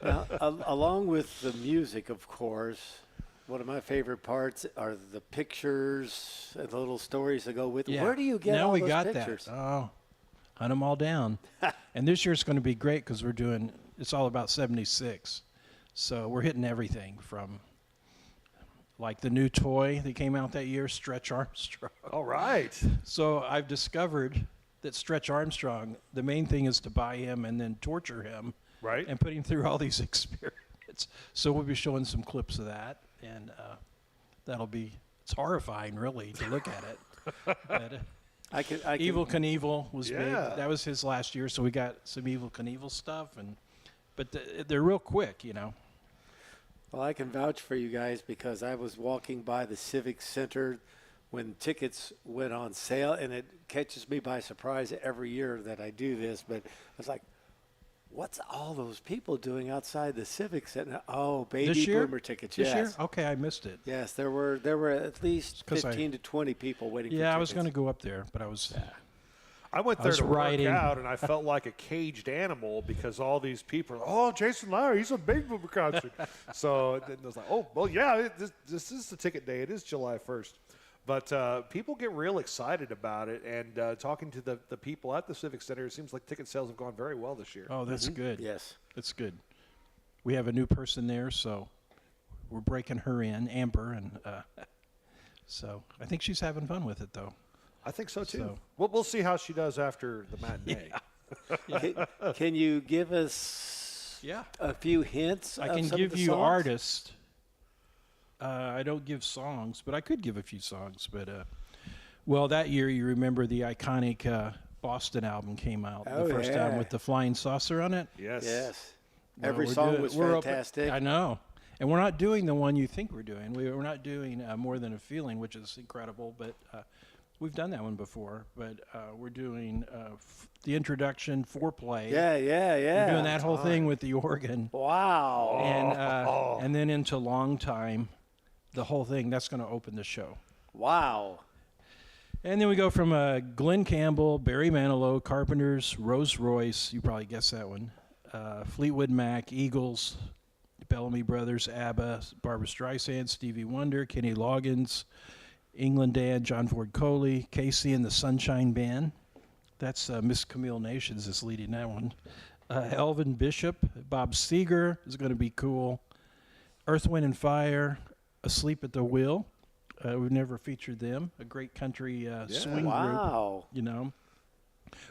Now, along with the music, of course, one of my favorite parts are the pictures and the little stories that go with it. Yeah. Where do you get now all we those got pictures? that. Oh, hunt them all down. And this year's going to be great because it's all about 76. So we're hitting everything from like the new toy that came out that year, Stretch Armstrong. All right. So I've discovered that Stretch Armstrong, the main thing is to buy him and then torture him. Right. And put him through all these experiments. So we'll be showing some clips of that. And it's horrifying, really, to look at it. But, I can Evel Knievel was big. Yeah. That was his last year, so we got some Evel Knievel stuff. But they're real quick, Well, I can vouch for you guys because I was walking by the Civic Center when tickets went on sale, and it catches me by surprise every year that I do this. But I was like, what's all those people doing outside the Civic Center? Oh, baby This year? boomer tickets. This yes. year? Okay, I missed it. Yes, there were at least 15 to 20 people waiting for tickets. Yeah, I was going to go up there, but I was. I went there was to riding. work out, and I felt like a caged animal because all these people are, oh, Jason Lowry, he's a big boomer concert. So then I was like, oh, well, yeah, this is the ticket day. It is July 1st. But people get real excited about it, and talking to the people at the Civic Center, it seems like ticket sales have gone very well this year. Oh, that's good. Yes. That's good. We have a new person there, so we're breaking her in, Amber, and so I think she's having fun with it, though. I think so, too. So- We'll see how she does after the matinee. Can you give us a few hints? I of can some give of the you songs? artists. I don't give songs, but I could give a few songs. But that year, you remember the iconic Boston album came out the first time with the flying saucer on it. Yes. Yes. Well, Every we're song doing- was we're up- fantastic. I know. And we're not doing the one you think we're doing. We're not doing More Than a Feeling, which is incredible, but we've done that one before. But we're doing the introduction, Foreplay. Yeah. We're doing that whole thing with the organ. Wow. And then into Long Time, the whole thing. That's going to open the show. Wow. And then we go from Glenn Campbell, Barry Manilow, Carpenters, Rose Royce. You probably guessed that one. Fleetwood Mac, Eagles, Bellamy Brothers, ABBA, Barbra Streisand, Stevie Wonder, Kenny Loggins, England Dan, John Ford Coley, Casey and the Sunshine Band. That's Miss Camille Nations is leading that one. Elvin Bishop, Bob Seger is going to be cool. Earth, Wind, and Fire, Asleep at the Wheel. We've never featured them. A great country swing Wow. group,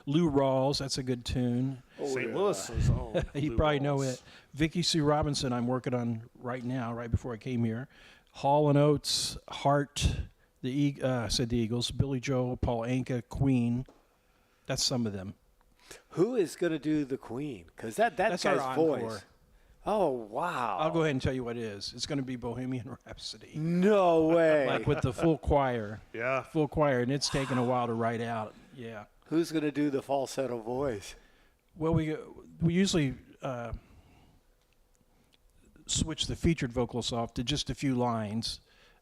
Lou Rawls, that's a good tune. St. Louis's own. You Lou probably know Rawls. it. Vicky Sue Robinson, I'm working on right now, right before I came here. Hall and Oates, Hart, I said the Eagles, Billy Joel, Paul Anka, Queen. That's some of them. Who is going to do the Queen? Because that's our guy's encore. voice. Oh, wow. I'll go ahead and tell you what it is. It's going to be Bohemian Rhapsody. No way. Like with the full choir. Yeah. Full choir, and it's taken a while to write out. Yeah. Who's going to do the falsetto voice? Well, we usually switch the featured vocals off to just a few lines,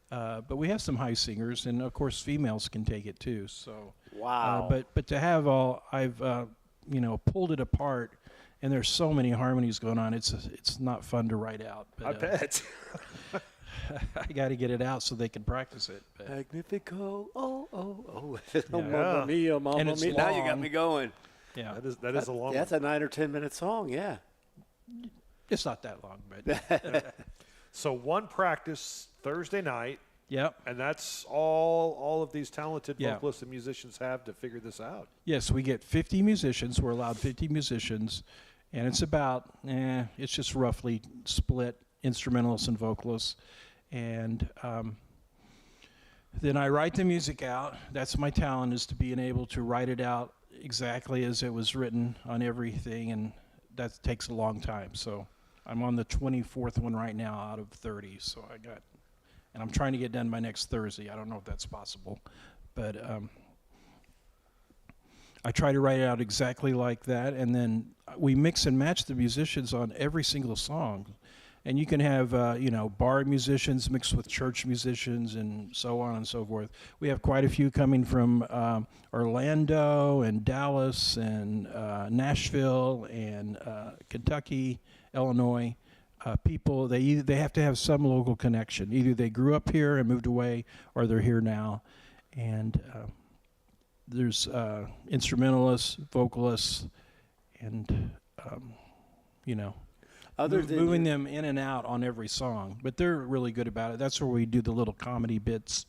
but we have some high singers, and of course females can take it too. So Wow. but to have all, I've pulled it apart, and there's so many harmonies going on. It's not fun to write out. But, I bet. I got to get it out so they can practice it. But. Magnifico, oh, oh, oh. Yeah. Mamma mia, mamma And it's mia. Now you got long. me going. Yeah, That is a long That's one. a 9 or 10 minute song, yeah. it's not that long, but So one practice Thursday night, yep. and that's all of these talented Yeah. vocalists and musicians have to figure this out. Yes, we get 50 musicians. We're allowed 50 musicians, and it's about, it's just roughly split instrumentalists and vocalists. And then I write the music out. That's my talent, is to being able to write it out exactly as it was written on everything, and that takes a long time. So I'm on the 24th one right now out of 30. So and I'm trying to get done by next Thursday. I don't know if that's possible, but I try to write it out exactly like that, and then we mix and match the musicians on every single song. And you can have, bar musicians mixed with church musicians and so on and so forth. We have quite a few coming from Orlando and Dallas and Nashville and Kentucky, Illinois. People, they have to have some local connection. Either they grew up here and moved away, or they're here now. And there's instrumentalists, vocalists, and, Other than moving them in and out on every song, but they're really good about it. That's where we do the little comedy bits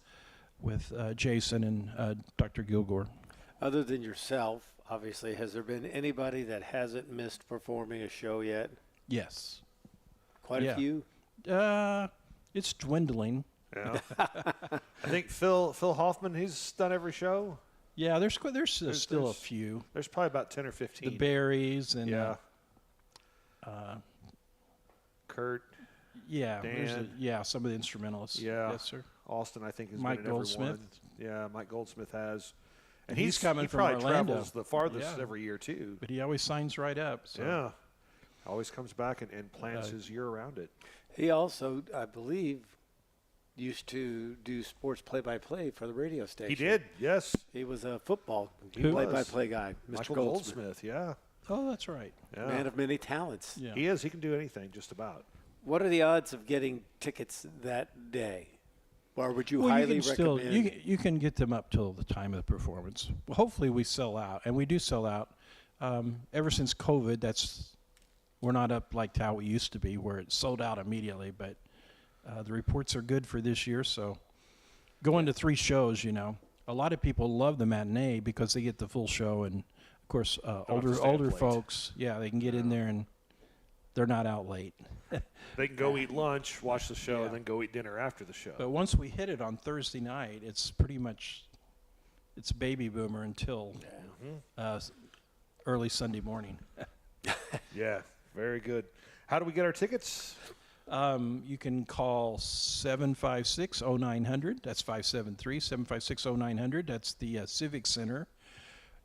with Jason and Dr. Gilgore. Other than yourself, obviously, has there been anybody that hasn't missed performing a show yet? Yes. Quite a few? It's dwindling. Yeah. I think Phil Hoffman, he's done every show. Yeah, there's still a few. There's probably about 10 or 15. The Berries and Yeah. Kurt, yeah, Dan. some of the instrumentalists. Yeah. Yes, sir. Austin, I think, has Mike been in Goldsmith. every one. Yeah, Mike Goldsmith has. And He's coming he from probably Orlando. travels the farthest Yeah. every year, too. But he always signs right up. So. Yeah. Always comes back and plans his year around it. He also, I believe, used to do sports play-by-play for the radio station. He did, yes. He was a football Who? play-by-play guy, Mr. Michael Goldsmith. Goldsmith, yeah. Oh, that's right. Yeah. Man of many talents. Yeah. He is. He can do anything, just about. What are the odds of getting tickets that day? Or would you Well, highly you can still recommend? you can get them up till the time of the performance. Well, hopefully we sell out, and we do sell out. Ever since COVID, we're not up like how we used to be, where it sold out immediately. But the reports are good for this year. So going to 3 shows, a lot of people love the matinee because they get the full show, and of course have to stay up older late. folks, they can get in there and they're not out late. They can go eat lunch, watch the show, Yeah. and then go eat dinner after the show. But once we hit it on Thursday night, it's pretty much baby boomer until early Sunday morning. Yeah, very good. How do we get our tickets? You can call 756-0900. That's 573-756-0900. That's the Civic Center.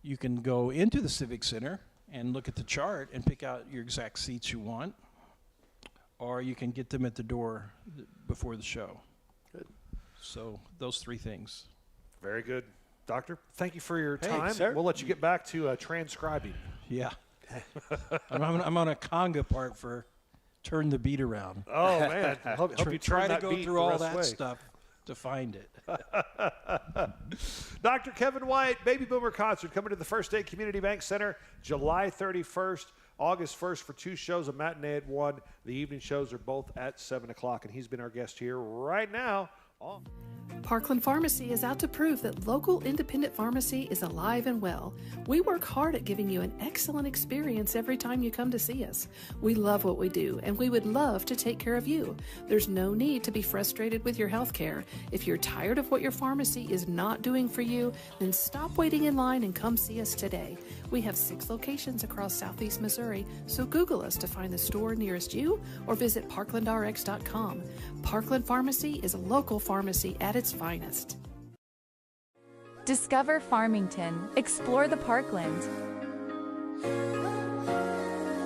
You can go into the Civic Center and look at the chart and pick out your exact seats you want, or you can get them at the door before the show. Good. So those 3 things. Very good. Doctor, thank you for your Hey, time. sir. We'll let you get back to transcribing. Yeah. I'm on a conga part for Turn the Beat Around. Oh, man. Hope you Try turn to that go beat through the all rest that way. stuff to find it. Dr. Kevin White, Baby Boomer Concert, coming to the First State Community Bank Center July 31st, August 1st for 2 shows, a matinee at 1. The evening shows are both at 7 o'clock, and he's been our guest here right now. Parkland Pharmacy is out to prove that local independent pharmacy is alive and well. We work hard at giving you an excellent experience every time you come to see us. We love what we do, and we would love to take care of you. There's no need to be frustrated with your health care. If you're tired of what your pharmacy is not doing for you, then stop waiting in line and come see us today. We have 6 locations across Southeast Missouri, so Google us to find the store nearest you or visit parklandrx.com. Parkland Pharmacy is a local pharmacy at its finest. Discover Farmington. Explore the Parkland.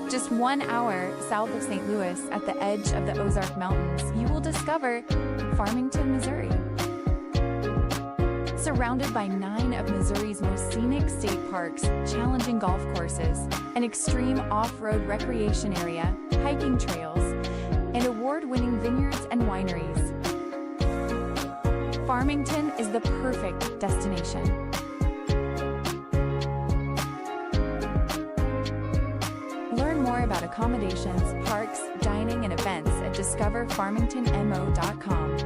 Just 1 hour south of St. Louis at the edge of the Ozark Mountains, you will discover Farmington, Missouri. Surrounded by 9 of Missouri's most scenic state parks, challenging golf courses, an extreme off-road recreation area, hiking trails, and award-winning vineyards and wineries. Farmington is the perfect destination. Learn more about accommodations, parks, dining, and events at discoverfarmingtonmo.com.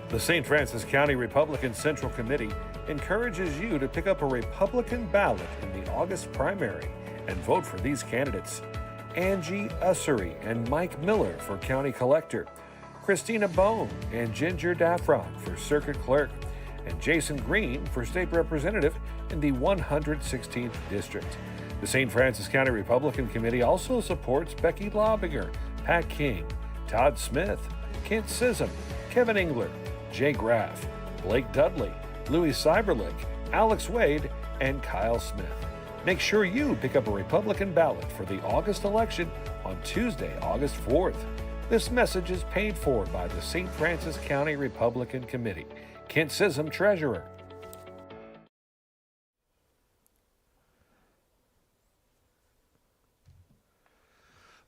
The St. Francis County Republican Central Committee encourages you to pick up a Republican ballot in the August primary and vote for these candidates: Angie Ussery and Mike Miller for County Collector, Christina Bone and Ginger Daffron for Circuit Clerk, and Jason Green for State Representative in the 116th District. The St. Francis County Republican Committee also supports Becky Lobinger, Pat King, Todd Smith, Kent Sissom, Kevin Engler, Jay Graff, Blake Dudley, Louis Cyberlick, Alex Wade, and Kyle Smith. Make sure you pick up a Republican ballot for the August election on Tuesday, August 4th. This message is paid for by the St. Francis County Republican Committee. Kent Sissom, Treasurer.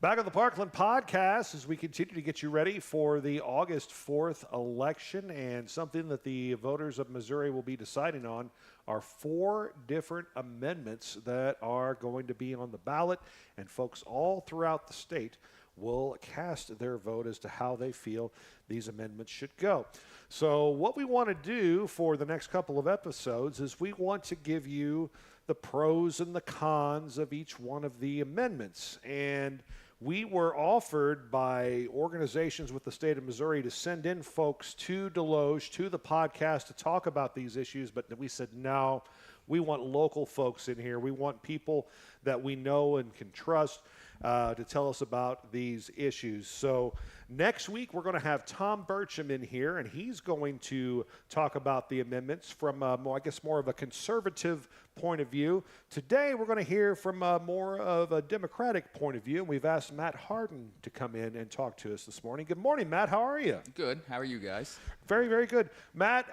Back on the Parkland podcast as we continue to get you ready for the August 4th election, and something that the voters of Missouri will be deciding on are 4 different amendments that are going to be on the ballot, and folks all throughout the state will cast their vote as to how they feel these amendments should go. So what we want to do for the next couple of episodes is we want to give you the pros and the cons of each one of the amendments. And we were offered by organizations with the state of Missouri to send in folks to Deloge, to the podcast, to talk about these issues, but we said, no, we want local folks in here. We want people that we know and can trust to tell us about these issues. So next week, we're going to have Tom Burcham in here, and he's going to talk about the amendments from, more of a conservative point of view. Today, we're going to hear from more of a Democratic point of view, and we've asked Matt Hardin to come in and talk to us this morning. Good morning, Matt. How are you? Good. How are you guys? Very, very good. Matt,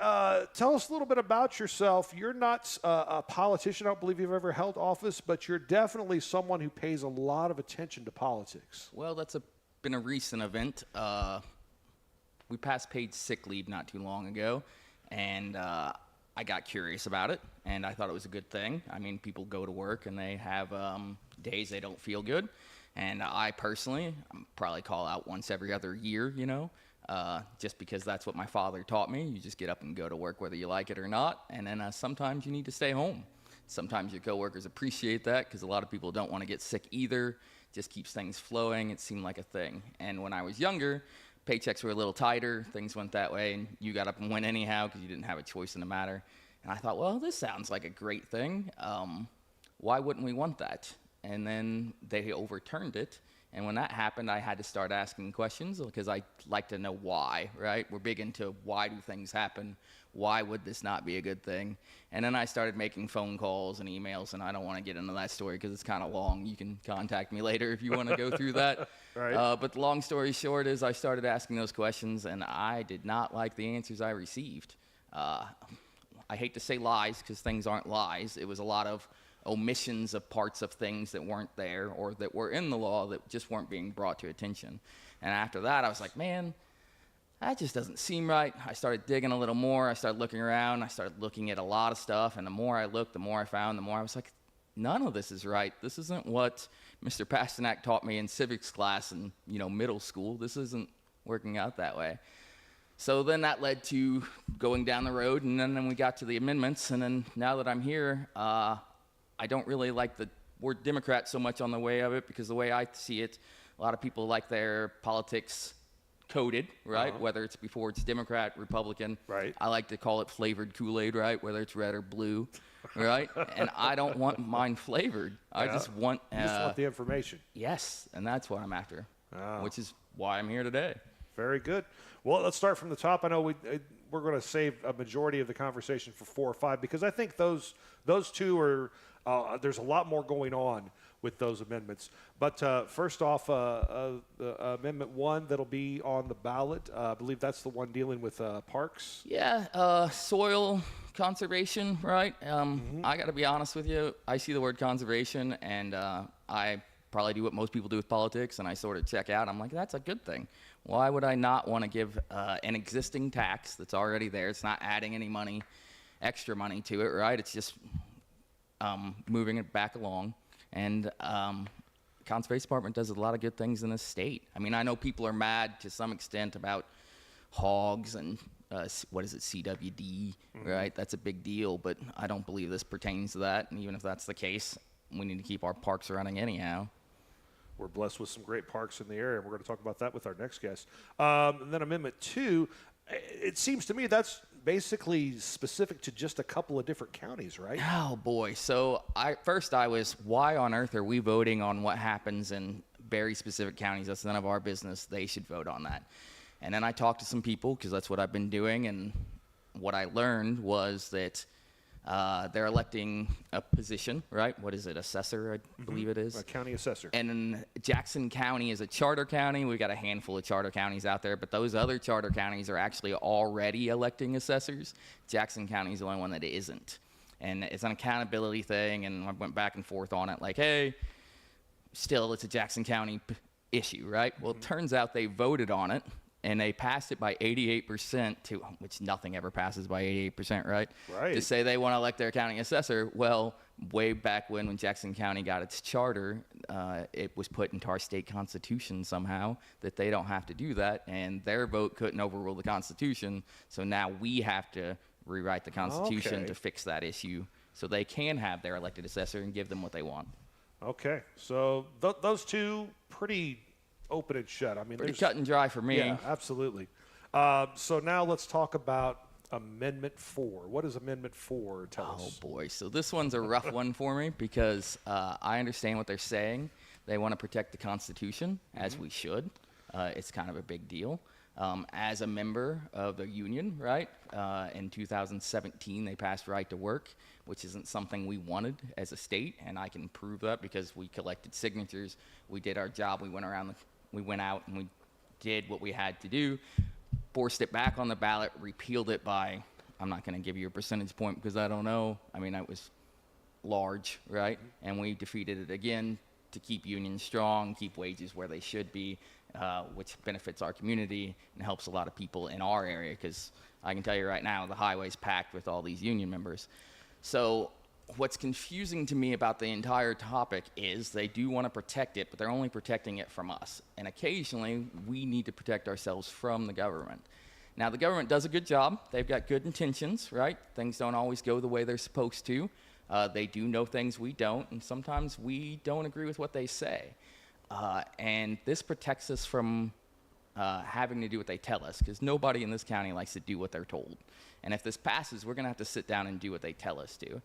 tell us a little bit about yourself. You're not a politician. I don't believe you've ever held office, but you're definitely someone who pays a lot of attention to politics. Well, that's been a recent event. We passed paid sick leave not too long ago, and I got curious about it, and I thought it was a good thing. I mean, people go to work, and they have days they don't feel good, and I personally probably call out once every other year, just because that's what my father taught me. You just get up and go to work whether you like it or not, and then sometimes you need to stay home. Sometimes your coworkers appreciate that because a lot of people don't want to get sick either. Just keeps things flowing. It seemed like a thing. And when I was younger, paychecks were a little tighter. Things went that way, and you got up and went anyhow because you didn't have a choice in the matter. And I thought, well, this sounds like a great thing. Why wouldn't we want that? And then they overturned it. And when that happened, I had to start asking questions because I like to know why, right? We're big into why do things happen? Why would this not be a good thing? And then I started making phone calls and emails, and I don't want to get into that story because it's kind of long. You can contact me later if you want to go through that. Right. But the long story short is I started asking those questions, and I did not like the answers I received. I hate to say lies because things aren't lies. It was a lot of omissions of parts of things that weren't there or that were in the law that just weren't being brought to attention. And after that, I was like, man, that just doesn't seem right. I started digging a little more. I started looking around. I started looking at a lot of stuff. And the more I looked, the more I found, the more I was like, none of this is right. This isn't what Mr. Pasternak taught me in civics class in, middle school. This isn't working out that way. So then that led to going down the road, and then we got to the amendments, and then now that I'm here, I don't really like the word Democrat so much on the way of it, because the way I see it, a lot of people like their politics coded, right? Whether it's before it's Democrat, Republican. Right. I like to call it flavored Kool-Aid, right? Whether it's red or blue, right? And I don't want mine flavored. I just want... You just want the information. Yes, and that's what I'm after, which is why I'm here today. Very good. Well, let's start from the top. I know we're going to save a majority of the conversation for 4 or 5, because I think those two are there's a lot more going on with those amendments. But first off, Amendment 1 that'll be on the ballot. I believe that's the one dealing with parks. Yeah, soil conservation, right? I got to be honest with you. I see the word conservation, and I probably do what most people do with politics, and I sort of check out. I'm like, that's a good thing. Why would I not want to give an existing tax that's already there? It's not adding any money, extra money to it, right? It's just moving it back along. And Conservation Department does a lot of good things in this state. I mean, I know people are mad to some extent about hogs and what is it, CWD, right? That's a big deal, but I don't believe this pertains to that. And even if that's the case, we need to keep our parks running anyhow. We're blessed with some great parks in the area, and we're going to talk about that with our next guest. And then Amendment 2, it seems to me that's basically specific to just a couple of different counties, right? Oh, boy. So I was, why on earth are we voting on what happens in very specific counties? That's none of our business. They should vote on that. And then I talked to some people, because that's what I've been doing, and what I learned was that they're electing a position, right? What is it, assessor, I believe it is? A county assessor. And Jackson County is a charter county. We've got a handful of charter counties out there, but those other charter counties are actually already electing assessors. Jackson County is the only one that isn't. And it's an accountability thing, and I went back and forth on it, like, hey, still it's a Jackson County issue, right? Well, it turns out they voted on it, and they passed it by 88% to, which nothing ever passes by 88%, right? Right. To say they want to elect their county assessor. Well, way back when Jackson County got its charter, it was put into our state constitution somehow that they don't have to do that, and their vote couldn't overrule the Constitution. So now we have to rewrite the Constitution to fix that issue, so they can have their elected assessor and give them what they want. Okay, so those two pretty open and shut. I mean, pretty cut and dry for me. Yeah, absolutely. So now let's talk about Amendment 4. What does Amendment 4 tell us? Oh, boy. So this one's a rough one for me, because I understand what they're saying. They want to protect the Constitution, as we should. It's kind of a big deal. As a member of the union, right, in 2017, they passed right to work, which isn't something we wanted as a state, and I can prove that because we collected signatures. We did our job. We went out and we did what we had to do, forced it back on the ballot, repealed it by, I'm not going to give you a percentage point because I don't know. I mean, it was large, right? And we defeated it again to keep unions strong, keep wages where they should be, which benefits our community and helps a lot of people in our area, because I can tell you right now, the highway's packed with all these union members. So what's confusing to me about the entire topic is they do want to protect it, but they're only protecting it from us. And occasionally, we need to protect ourselves from the government. Now, the government does a good job. They've got good intentions, right? Things don't always go the way they're supposed to. They do know things we don't, and sometimes we don't agree with what they say. And this protects us from having to do what they tell us, because nobody in this county likes to do what they're told. And if this passes, we're going to have to sit down and do what they tell us to.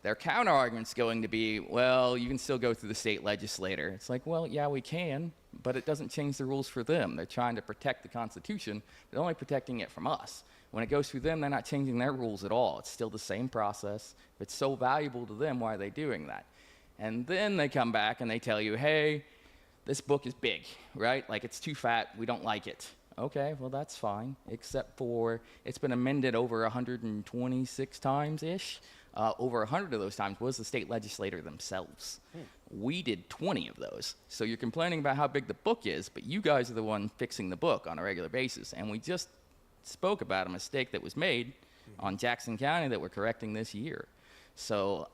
Their counter-argument's going to be, well, you can still go through the state legislator. It's like, well, yeah, we can, but it doesn't change the rules for them. They're trying to protect the Constitution. They're only protecting it from us. When it goes through them, they're not changing their rules at all. It's still the same process. If it's so valuable to them, why are they doing that? And then they come back and they tell you, hey, this book is big, right? Like, it's too fat. We don't like it. Okay, well, that's fine, except for it's been amended over 126 times-ish. Over 100 of those times was the state legislator themselves. We did 20 of those. So you're complaining about how big the book is, but you guys are the one fixing the book on a regular basis. And we just spoke about a mistake that was made on Jackson County that we're correcting this year. So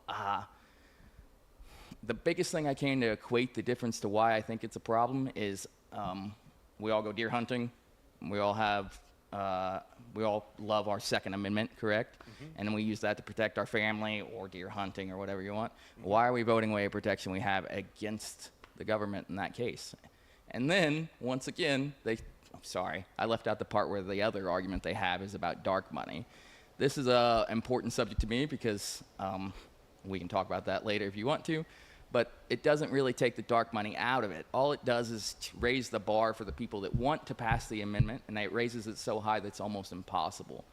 the biggest thing I came to equate the difference to why I think it's a problem is we all go deer hunting. We all love our Second Amendment, correct? And then we use that to protect our family or deer hunting or whatever you want. Why are we voting away a protection we have against the government in that case? And then, once again, I'm sorry, I left out the part where the other argument they have is about dark money. This is an important subject to me because we can talk about that later if you want to, but it doesn't really take the dark money out of it. All it does is raise the bar for the people that want to pass the amendment, and it raises it so high that it's almost impossible.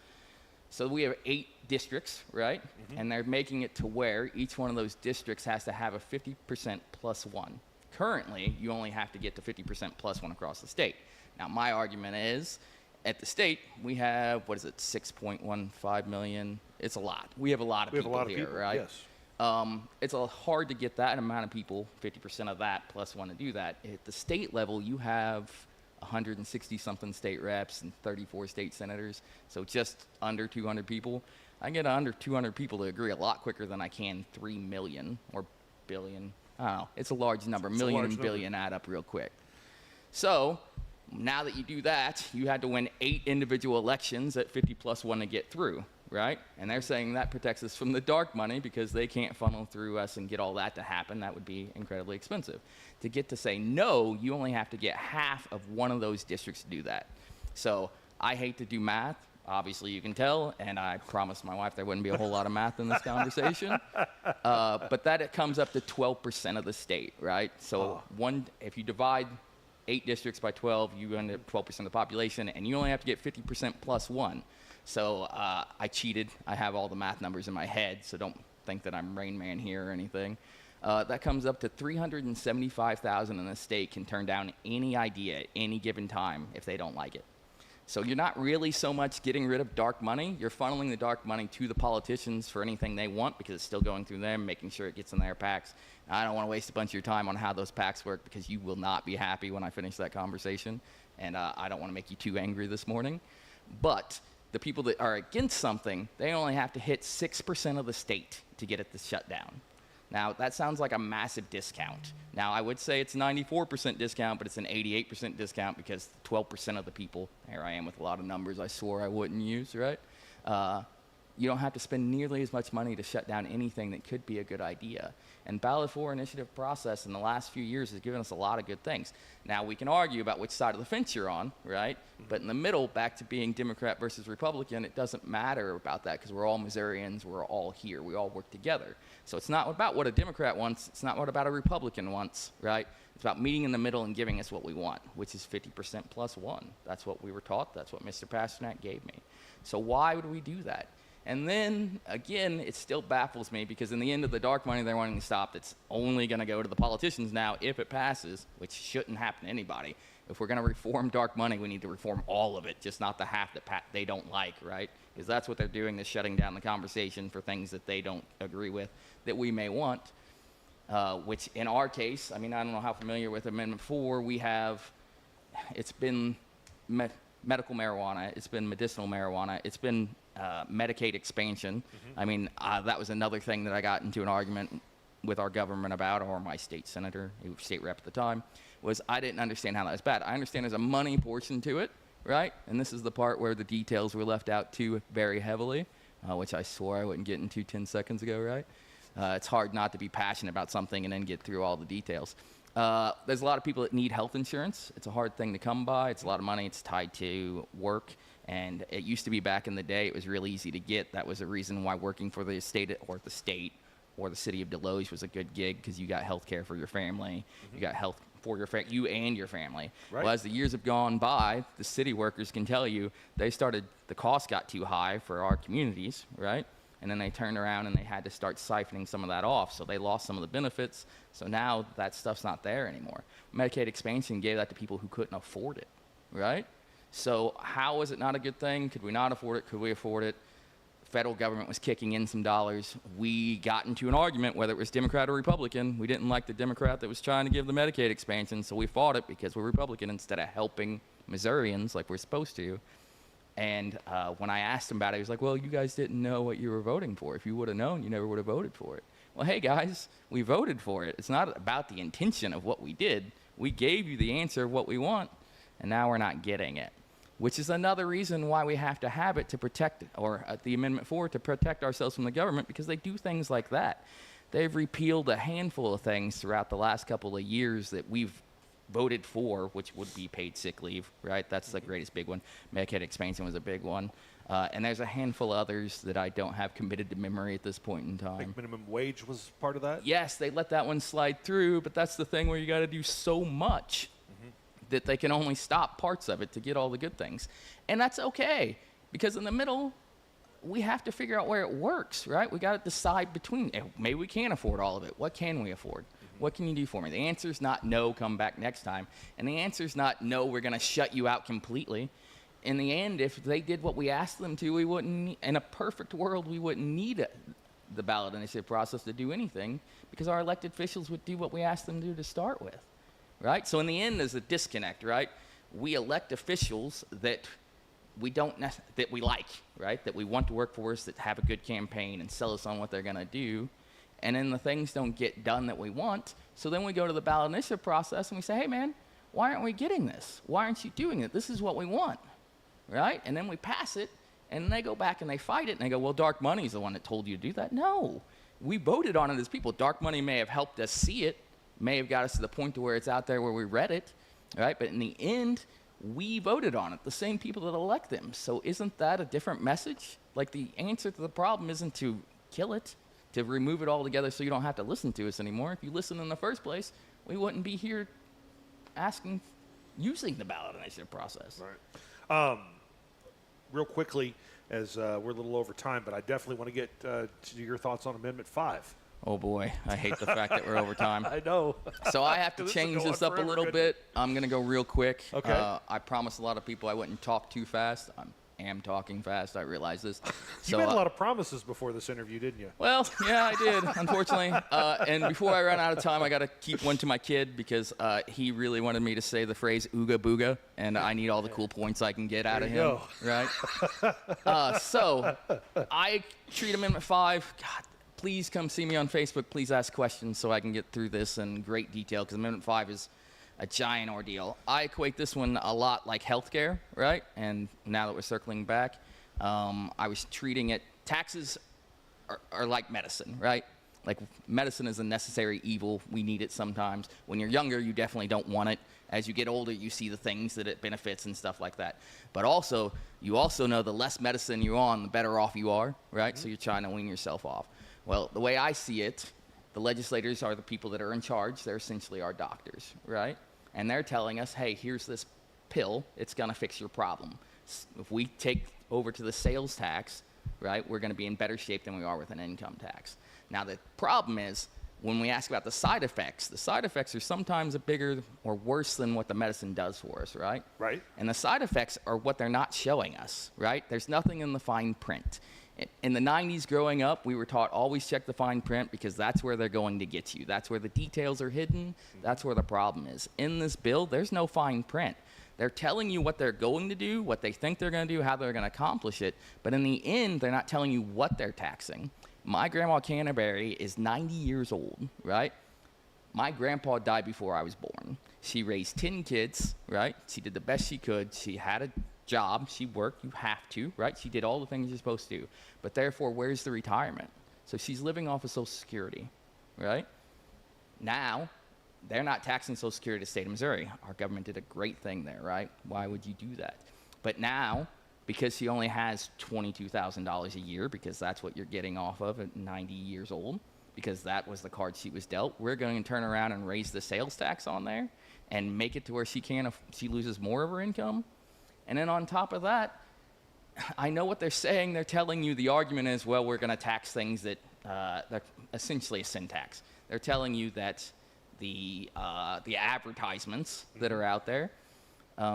So we have 8 districts, right? And they're making it to where each one of those districts has to have a 50% plus one. Currently, you only have to get to 50% plus one across the state. Now, my argument is, at the state, we have, 6.15 million? It's a lot. We have a lot of people here, right? Yes. It's hard to get that amount of people, 50% of that, plus one to do that. At the state level, you have 160-something state reps and 34 state senators, so just under 200 people. I can get under 200 people to agree a lot quicker than I can 3 million or billion. I don't know. It's a large number. Million and billion add up real quick. So now that you do that, you had to win 8 individual elections at 50 plus 1 to get through, right? And they're saying that protects us from the dark money because they can't funnel through us and get all that to happen. That would be incredibly expensive. To get to say no, you only have to get half of one of those districts to do that. So I hate to do math. Obviously, you can tell, and I promised my wife there wouldn't be a whole lot of math in this conversation. But that it comes up to 12% of the state, right? So if you divide 8 districts by 12, you end up 12% of the population, and you only have to get 50% plus 1. So I cheated. I have all the math numbers in my head, so don't think that I'm Rain Man here or anything. That comes up to 375,000 in the state can turn down any idea at any given time if they don't like it. So you're not really so much getting rid of dark money. You're funneling the dark money to the politicians for anything they want because it's still going through them, making sure it gets in their PACs. I don't want to waste a bunch of your time on how those PACs work because you will not be happy when I finish that conversation. And I don't want to make you too angry this morning. But the people that are against something, they only have to hit 6% of the state to get it to shut down. Now, that sounds like a massive discount. Now, I would say it's a 94% discount, but it's an 88% discount because 12% of the people, here I am with a lot of numbers I swore I wouldn't use, right? You don't have to spend nearly as much money to shut down anything that could be a good idea. And ballot for initiative process in the last few years has given us a lot of good things. Now, we can argue about which side of the fence you're on, right? But in the middle, back to being Democrat versus Republican, it doesn't matter about that because we're all Missourians, we're all here, we all work together. So it's not about what a Democrat wants, it's not what about a Republican wants, right? It's about meeting in the middle and giving us what we want, which is 50% plus 1. That's what we were taught, that's what Mr. Pasternak gave me. So why would we do that? And then, again, it still baffles me because in the end of the dark money they're wanting to stop, it's only going to go to the politicians now if it passes, which shouldn't happen to anybody. If we're going to reform dark money, we need to reform all of it, just not the half that they don't like, right? Because that's what they're doing, is shutting down the conversation for things that they don't agree with that we may want, which in our case, I mean, I don't know how familiar with Amendment 4, we have, it's been medical marijuana, it's been medicinal marijuana, it's been Medicaid expansion. I mean, that was another thing that I got into an argument with our government about, or my state senator, who was state rep at the time, was I didn't understand how that was bad. I understand there's a money portion to it, right? And this is the part where the details were left out too very heavily, which I swore I wouldn't get into 10 seconds ago, right? It's hard not to be passionate about something and then get through all the details. There's a lot of people that need health insurance. It's a hard thing to come by. It's a lot of money. It's tied to work. And it used to be back in the day, it was really easy to get. That was a reason why working for the state or the city of Deloge was a good gig, because you got health care for your family. You got health for you and your family. Right. Well, as the years have gone by, the city workers can tell you, the cost got too high for our communities, right? And then they turned around and they had to start siphoning some of that off. So they lost some of the benefits. So now that stuff's not there anymore. Medicaid expansion gave that to people who couldn't afford it, right? So how is it not a good thing? Could we not afford it? Could we afford it? Federal government was kicking in some dollars. We got into an argument, whether it was Democrat or Republican. We didn't like the Democrat that was trying to give the Medicaid expansion, so we fought it because we're Republican instead of helping Missourians like we're supposed to. And when I asked him about it, he was like, well, you guys didn't know what you were voting for. If you would have known, you never would have voted for it. Well, hey, guys, we voted for it. It's not about the intention of what we did. We gave you the answer of what we want, and now we're not getting it, which is another reason why we have to have it to protect, or the Amendment 4, to protect ourselves from the government, because they do things like that. They've repealed a handful of things throughout the last couple of years that we've voted for, which would be paid sick leave, right? That's the greatest big one. Medicaid expansion was a big one. And there's a handful of others that I don't have committed to memory at this point in time. Like minimum wage was part of that? Yes, they let that one slide through, but that's the thing where you got to do so much that they can only stop parts of it to get all the good things. And that's okay, because in the middle, we have to figure out where it works, right? We got to decide between, maybe we can't afford all of it. What can we afford? What can you do for me? The answer's not no, come back next time. And the answer's not no, we're going to shut you out completely. In the end, if they did what we asked them to, we wouldn't, in a perfect world, we wouldn't need the ballot initiative process to do anything, because our elected officials would do what we asked them to do to start with, right? So in the end, there's a disconnect, right? We elect officials that we don't that we like, right? That we want to work for us, that have a good campaign and sell us on what they're going to do. And then the things don't get done that we want. So then we go to the ballot initiative process and we say, hey, man, why aren't we getting this? Why aren't you doing it? This is what we want, right? And then we pass it, and they go back and they fight it, and they go, well, dark money is the one that told you to do that. No, we voted on it as people. Dark money may have helped us see it, may have got us to the point to where it's out there where we read it, right? But in the end, we voted on it, the same people that elect them. So isn't that a different message? Like, the answer to the problem isn't to kill it, to remove it altogether so you don't have to listen to us anymore. If you listened in the first place, we wouldn't be here using the ballot initiative process. Right. Real quickly, as we're a little over time, but I definitely want to get to your thoughts on Amendment 5. Oh, boy. I hate the fact that we're over time. I know. So I have to change this up a little bit. I'm going to go real quick. Okay. I promised a lot of people I wouldn't talk too fast. I am talking fast. I realize this. You made a lot of promises before this interview, didn't you? Well, yeah, I did, unfortunately. And before I run out of time, I got to keep one to my kid, because he really wanted me to say the phrase "ooga booga," and I need all the cool points I can get out of him. Right? So I treat Amendment 5. God, please come see me on Facebook. Please ask questions so I can get through this in great detail, because Amendment 5 is a giant ordeal. I equate this one a lot like healthcare, right? And now that we're circling back, I was treating it, taxes are like medicine, right? Like, medicine is a necessary evil. We need it sometimes. When you're younger, you definitely don't want it. As you get older, you see the things that it benefits and stuff like that. But also, you also know the less medicine you're on, the better off you are, right? So you're trying to wean yourself off. Well, the way I see it, the legislators are the people that are in charge. They're essentially our doctors, right? And they're telling us, hey, here's this pill. It's going to fix your problem. If we take over to the sales tax, right, we're going to be in better shape than we are with an income tax. Now, the problem is, when we ask about the side effects are sometimes bigger or worse than what the medicine does for us, right? Right. And the side effects are what they're not showing us, right? There's nothing in the fine print. In the 90s growing up, we were taught always check the fine print, because that's where they're going to get you. That's where the details are hidden. That's where the problem is. In this bill, there's no fine print. They're telling you what they're going to do, what they think they're going to do, how they're going to accomplish it. But in the end, they're not telling you what they're taxing. My grandma Canterbury is 90 years old, right? My grandpa died before I was born. She raised 10 kids, right? She did the best she could. She had a job. She worked. You have to, right? She did all the things you're supposed to do. But therefore, where's the retirement? So she's living off of Social Security, right? Now, they're not taxing Social Security to the state of Missouri. Our government did a great thing there, right? Why would you do that? But now, because she only has $22,000 a year, because that's what you're getting off of at 90 years old, because that was the card she was dealt, we're going to turn around and raise the sales tax on there and make it to where she loses more of her income. And then on top of that, I know what they're saying. They're telling you the argument is, well, we're going to tax things that they're essentially a sin tax. They're telling you that the advertisements that are out there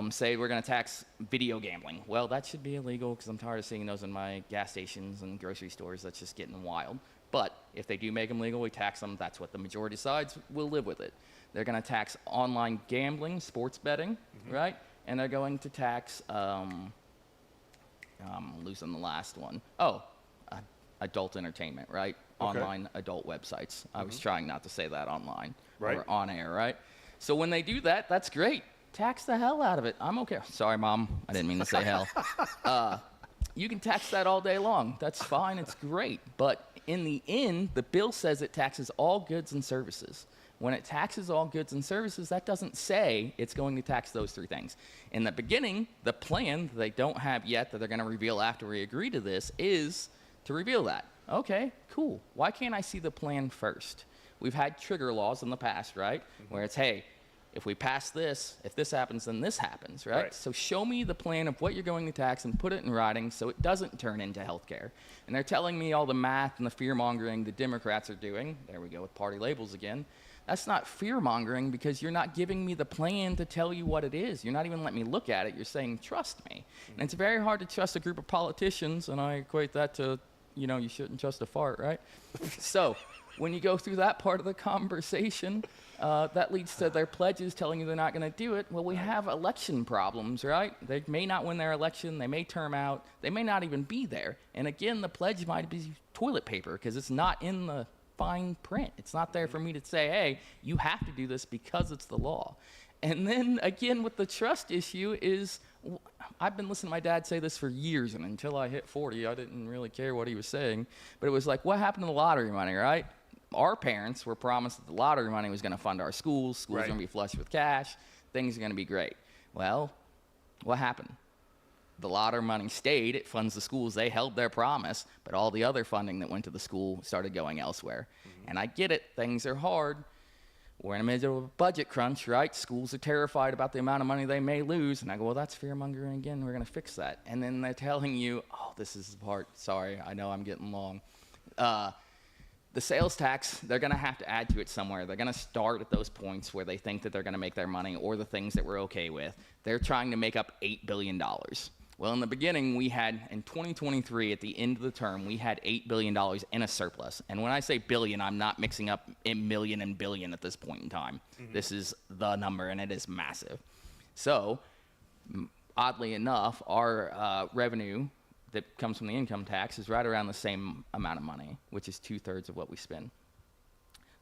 say we're going to tax video gambling. Well, that should be illegal, because I'm tired of seeing those in my gas stations and grocery stores. That's just getting wild. But if they do make them legal, we tax them. That's what the majority decides. We'll live with it. They're going to tax online gambling, sports betting, right? And they're going to tax, I'm losing the last one. Oh, adult entertainment, right? online adult websites. I was trying not to say that online Right. or on air, right? So when they do that, that's great. Tax the hell out of it. I'm okay. Sorry, Mom. I didn't mean to say hell. You can tax that all day long. That's fine. It's great. But in the end, the bill says it taxes all goods and services. When it taxes all goods and services, that doesn't say it's going to tax those three things. In the beginning, the plan that they don't have yet that they're going to reveal after we agree to this is to reveal that. Okay, cool. Why can't I see the plan first? We've had trigger laws in the past, right? Where it's, hey, if we pass this, if this happens, then this happens, right? So show me the plan of what you're going to tax and put it in writing so it doesn't turn into healthcare. And they're telling me all the math and the fear-mongering the Democrats are doing. There we go with party labels again. That's not fear-mongering because you're not giving me the plan to tell you what it is. You're not even letting me look at it. You're saying, trust me. And it's very hard to trust a group of politicians, and I equate that to, you know, you shouldn't trust a fart, right? So when you go through that part of the conversation, that leads to their pledges telling you they're not going to do it. Well, we have election problems, right? They may not win their election. They may term out. They may not even be there. And again, the pledge might be toilet paper because it's not in the fine print. It's not there for me to say, hey, you have to do this because it's the law. And then again, with the trust issue is, I've been listening to my dad say this for years, and until I hit 40, I didn't really care what he was saying. But it was like, what happened to the lottery money, right? Our parents were promised that the lottery money was going to fund our schools. Schools are going to be flush with cash. Things are going to be great. Well, what happened? The lottery money stayed. It funds the schools. They held their promise, but all the other funding that went to the school started going elsewhere. And I get it. Things are hard. We're in the middle of a budget crunch, right? Schools are terrified about the amount of money they may lose. And I go, well, that's fear-mongering again. We're going to fix that. And then they're telling you, oh, this is the part. Sorry, I know I'm getting long. The sales tax, they're going to have to add to it somewhere. They're going to start at those points where they think that they're going to make their money or the things that we're okay with. They're trying to make up $8 billion. Well, in the beginning, we had, in 2023, at the end of the term, we had $8 billion in a surplus. And when I say billion, I'm not mixing up a million and billion at this point in time. This is the number, and it is massive. So, oddly enough, our revenue that comes from the income tax is right around the same amount of money, which is 2/3 of what we spend.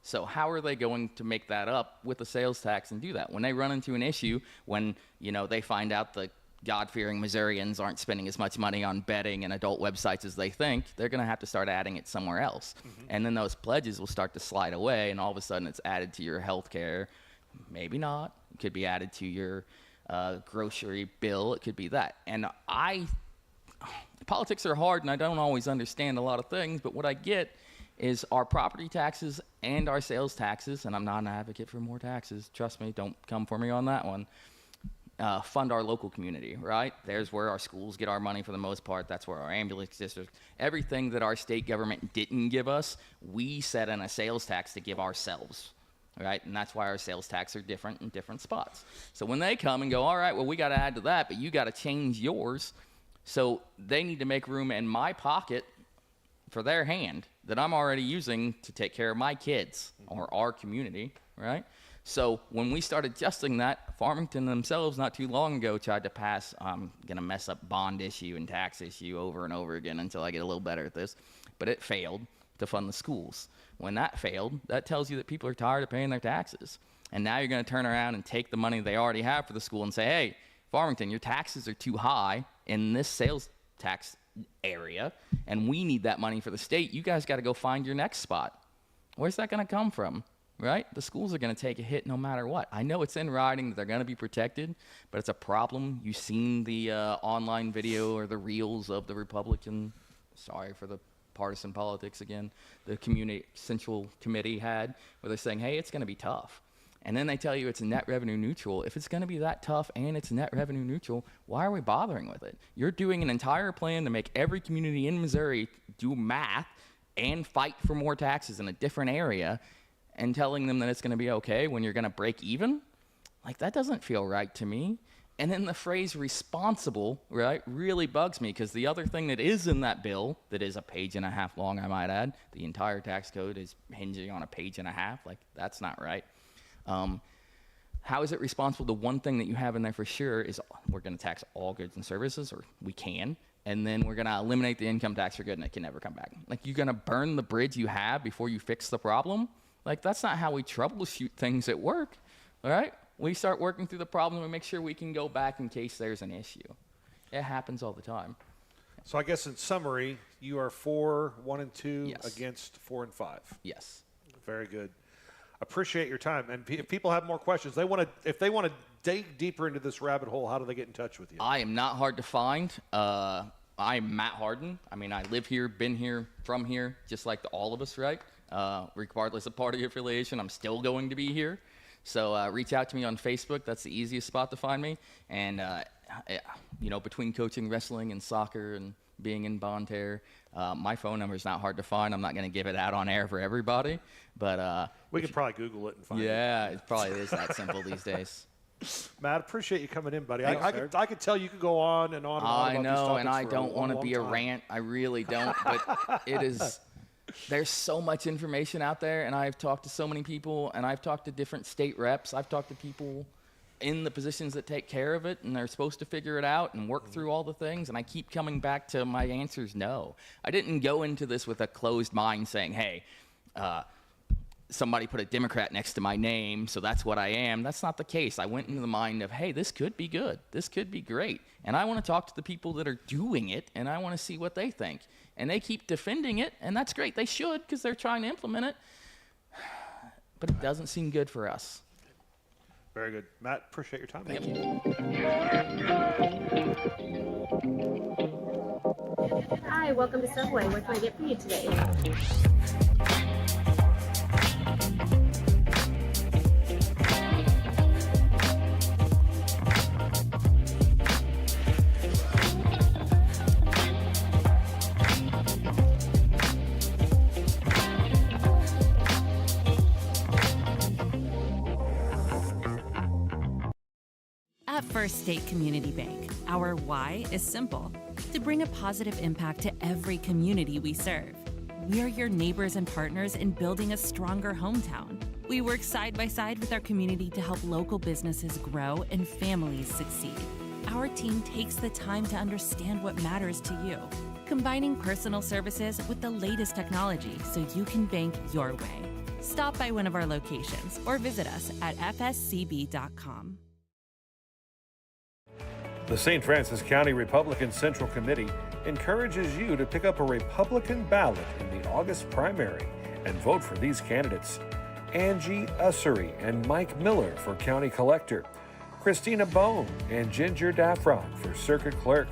So how are they going to make that up with the sales tax and do that? When they run into an issue, when, you know, they find out the God-fearing Missourians aren't spending as much money on betting and adult websites as they think, they're going to have to start adding it somewhere else. And then those pledges will start to slide away, and all of a sudden it's added to your health care. Maybe not. It could be added to your grocery bill. It could be that. And politics are hard, and I don't always understand a lot of things, but what I get is our property taxes and our sales taxes, and I'm not an advocate for more taxes. Trust me, don't come for me on that one. Fund our local community, right? There's where our schools get our money for the most part. That's where our ambulance districts, everything that our state government didn't give us, we set in a sales tax to give ourselves, right? And that's why our sales tax are different in different spots. So when they come and go, all right, well, we got to add to that, but you got to change yours. So they need to make room in my pocket for their hand that I'm already using to take care of my kids or our community, right? So when we start adjusting that, Farmington themselves not too long ago tried to pass, I'm going to mess up bond issue and tax issue over and over again until I get a little better at this, but it failed to fund the schools. When that failed, that tells you that people are tired of paying their taxes. And now you're going to turn around and take the money they already have for the school and say, hey, Farmington, your taxes are too high in this sales tax area, and we need that money for the state. You guys got to go find your next spot. Where's that going to come from? Right? The schools are going to take a hit no matter what. I know it's in writing that they're going to be protected, but it's a problem. You've seen the online video or the reels of the Republican, sorry for the partisan politics again, the community central committee had, where they're saying, hey, it's going to be tough. And then they tell you it's net revenue neutral. If it's going to be that tough and it's net revenue neutral, why are we bothering with it? You're doing an entire plan to make every community in Missouri do math and fight for more taxes in a different area, and telling them that it's going to be okay when you're going to break even? Like, that doesn't feel right to me. And then the phrase responsible, right, really bugs me, because the other thing that is in that bill, that is a page and a half long, I might add, the entire tax code is hinging on a page and a half. Like, that's not right. How is it responsible? The one thing that you have in there for sure is we're going to tax all goods and services, or we can, and then we're going to eliminate the income tax for good and it can never come back. Like, you're going to burn the bridge you have before you fix the problem? Like, that's not how we troubleshoot things at work, all right? We start working through the problem and make sure we can go back in case there's an issue. It happens all the time. So I guess in summary, you are for 1 and 2 Yes. against 4 and 5. Yes. Very good. Appreciate your time. And if people have more questions, if they want to dig deeper into this rabbit hole, how do they get in touch with you? I am not hard to find. I'm Matt Hardin. I mean, I live here, been here, from here, just like all of us, right? Regardless of party affiliation, I'm still going to be here. So reach out to me on Facebook. That's the easiest spot to find me. And, between coaching wrestling and soccer and being in Bonne Terre, my phone number is not hard to find. I'm not going to give it out on air for everybody. But we could probably Google it and find it. Yeah, it probably is that simple these days. Matt, appreciate you coming in, buddy. Thanks, I could tell you could go on and on and on I about these know, and topics I for don't want to long be a time. rant. I really don't. But there's so much information out there, and I've talked to so many people, and I've talked to different state reps. I've talked to people in the positions that take care of it, and they're supposed to figure it out and work through all the things, and I keep coming back to my answers no. I didn't go into this with a closed mind saying, hey, somebody put a Democrat next to my name, so that's what I am. That's not the case. I went into the mind of, hey, this could be good. This could be great. And I want to talk to the people that are doing it, and I want to see what they think. And they keep defending it, and that's great. They should, because they're trying to implement it. But it doesn't seem good for us. Very good. Matt, appreciate your time. Thank you. Hi, welcome to Subway. What can I get for you today? At First State Community Bank, our why is simple: to bring a positive impact to every community we serve. We are your neighbors and partners in building a stronger hometown. We work side by side with our community to help local businesses grow and families succeed. Our team takes the time to understand what matters to you, combining personal services with the latest technology so you can bank your way. Stop by one of our locations or visit us at fscb.com. The St. Francis County Republican Central Committee encourages you to pick up a Republican ballot in the August primary and vote for these candidates: Angie Ussery and Mike Miller for County Collector, Christina Bone and Ginger Daffron for Circuit Clerk,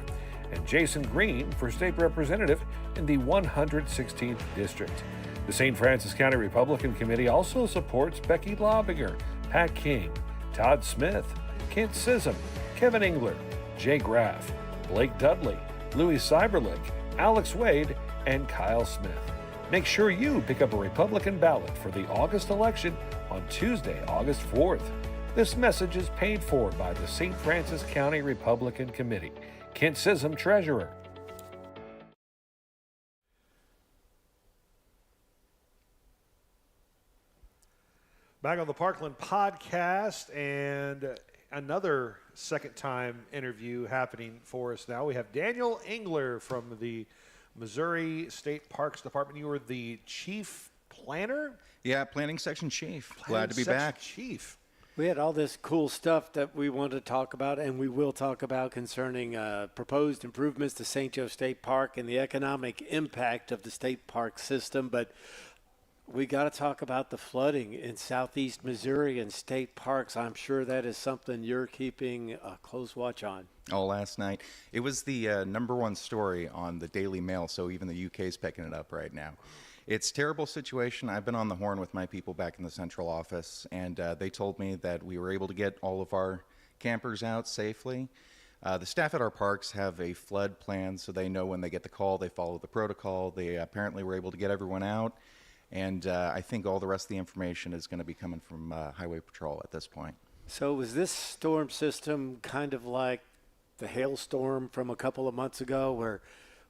and Jason Green for State Representative in the 116th District. The St. Francis County Republican Committee also supports Becky Lobinger, Pat King, Todd Smith, Kent Sissom, Kevin Engler, Jay Graff, Blake Dudley, Louis Cyberlick, Alex Wade, and Kyle Smith. Make sure you pick up a Republican ballot for the August election on Tuesday, August 4th. This message is paid for by the St. Francis County Republican Committee. Kent Sissom, Treasurer. Back on the Parkland podcast, and another second-time interview happening for us now. We have Daniel Engler from the Missouri State Parks Department. You were the chief planner? Yeah, planning section chief. Glad Planning to be section back. Chief. We had all this cool stuff that we wanted to talk about, and we will talk about concerning proposed improvements to St. Joe State Park and the economic impact of the state park system. But we got to talk about the flooding in southeast Missouri and state parks. I'm sure that is something you're keeping a close watch on. Oh, last night. It was the #1 story on the Daily Mail, so even the UK is picking it up right now. It's a terrible situation. I've been on the horn with my people back in the central office, and they told me that we were able to get all of our campers out safely. The staff at our parks have a flood plan, so they know when they get the call, they follow the protocol. They apparently were able to get everyone out. And I think all the rest of the information is going to be coming from Highway Patrol at this point. So was this storm system kind of like the hailstorm from a couple of months ago, where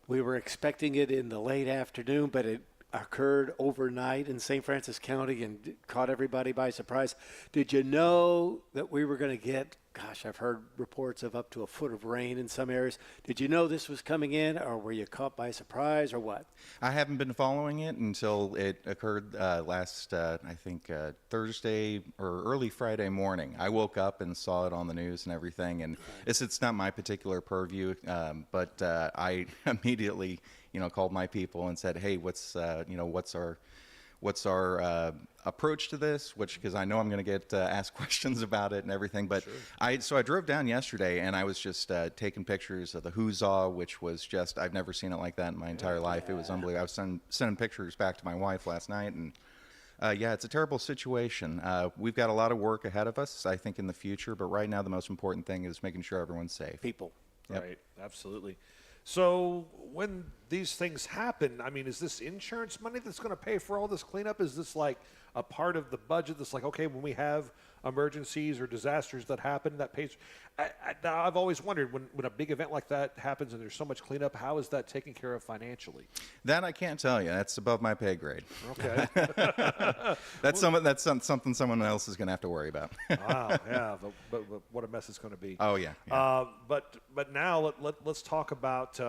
we were expecting it in the late afternoon, but it occurred overnight in St. Francis County and caught everybody by surprise? Did you know that we were going to get gosh, I've heard reports of up to a foot of rain in some areas. Did you know this was coming in, or were you caught by surprise, or what? I haven't been following it until it occurred last, I think, Thursday or early Friday morning. I woke up and saw it on the news and everything, and it's not my particular purview, but I immediately, called my people and said, hey, what's our approach to this, because I know I'm going to get asked questions about it and everything. But sure. I drove down yesterday, and I was just taking pictures of the Huzzah, which was just, I've never seen it like that in my entire life. It was unbelievable. I was sending pictures back to my wife last night, and it's a terrible situation. We've got a lot of work ahead of us, I think, in the future, but right now the most important thing is making sure everyone's safe. People. Yep. Right, absolutely. So when these things happen, I mean, is this insurance money that's going to pay for all this cleanup? Is this like a part of the budget that's like, okay, when we have emergencies or disasters that happen, that pays? I've always wondered, when a big event like that happens and there's so much cleanup, how is that taken care of financially? That I can't tell you. That's above my pay grade. Okay. That's something someone else is going to have to worry about. Wow, yeah, but what a mess it's going to be. Oh, yeah. But now let's talk about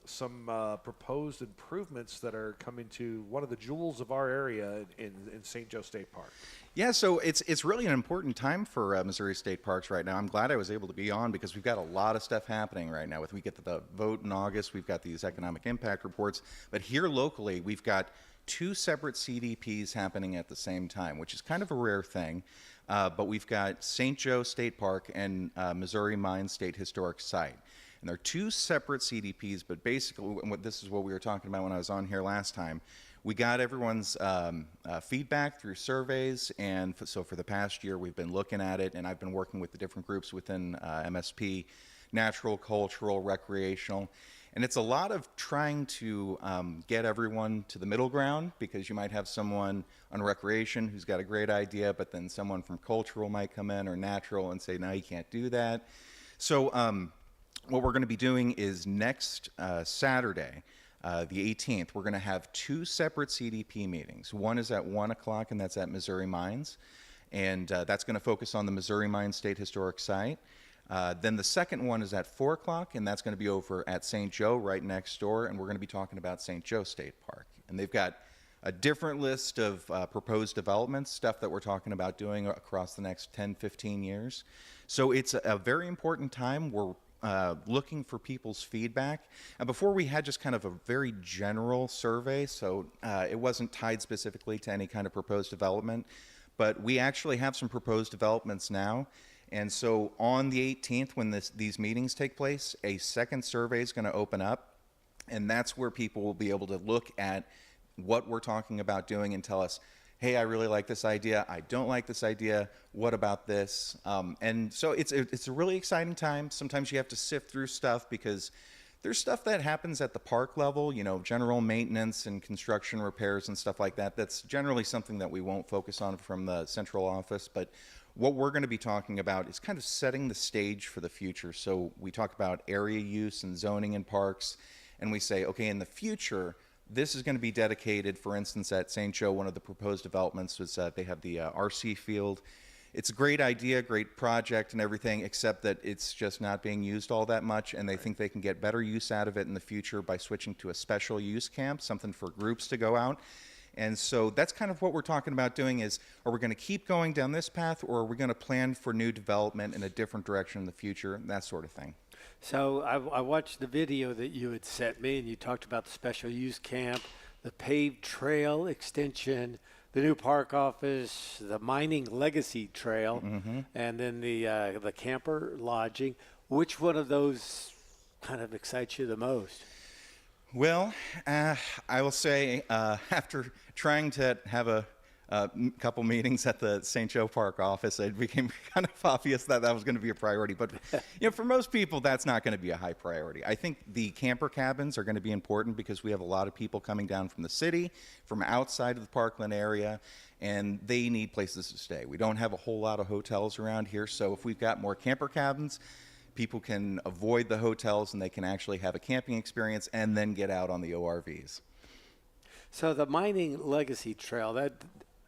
some proposed improvements that are coming to one of the jewels of our area in St. Joe State Park. Yeah, so it's really an important time for Missouri State Parks right now. I'm glad I was able to be on because we've got a lot of stuff happening right now. We get the vote in August, we've got these economic impact reports, but here locally we've got 2 separate CDPs happening at the same time, which is kind of a rare thing. But we've got St. Joe State Park and Missouri Mines State Historic Site. And they're 2 separate CDPs, but basically this is what we were talking about when I was on here last time. We got everyone's feedback through surveys, and so for the past year we've been looking at it, and I've been working with the different groups within MSP, natural, cultural, recreational, and it's a lot of trying to get everyone to the middle ground, because you might have someone on recreation who's got a great idea, but then someone from cultural might come in, or natural, and say, no, you can't do that. So what we're going to be doing is next Saturday, the 18th, we're going to have 2 separate CDP meetings. One is at 1 o'clock, and that's at Missouri Mines. And that's going to focus on the Missouri Mines State Historic Site. Then the second one is at 4 o'clock, and that's going to be over at St. Joe, right next door. And we're going to be talking about St. Joe State Park. And they've got a different list of proposed developments, stuff that we're talking about doing across the next 10, 15 years. So it's a very important time. We're looking for people's feedback. And before we had just kind of a very general survey, so it wasn't tied specifically to any kind of proposed development, but we actually have some proposed developments now. And so on the 18th, when these meetings take place, a second survey is going to open up, and that's where people will be able to look at what we're talking about doing and tell us, hey, I really like this idea, I don't like this idea, what about this? And so it's a really exciting time. Sometimes you have to sift through stuff because there's stuff that happens at the park level, general maintenance and construction repairs and stuff like that. That's generally something that we won't focus on from the central office. But what we're going to be talking about is kind of setting the stage for the future. So we talk about area use and zoning in parks, and we say, okay, in the future, this is going to be dedicated, for instance, at St. Joe, one of the proposed developments was they have the RC field. It's a great idea, great project and everything, except that it's just not being used all that much, and they think they can get better use out of it in the future by switching to a special use camp, something for groups to go out. And so that's kind of what we're talking about doing is, are we going to keep going down this path, or are we going to plan for new development in a different direction in the future, that sort of thing. So I watched the video that you had sent me, and you talked about the special use camp, the paved trail extension, the new park office, the mining legacy trail, and then the camper lodging. Which one of those kind of excites you the most? Well, I will say after trying to have a couple meetings at the St. Joe Park office, it became kind of obvious that was going to be a priority. But for most people, that's not going to be a high priority. I think the camper cabins are going to be important because we have a lot of people coming down from the city, from outside of the Parkland area, and they need places to stay. We don't have a whole lot of hotels around here, so if we've got more camper cabins, people can avoid the hotels and they can actually have a camping experience and then get out on the ORVs. So the mining legacy trail, that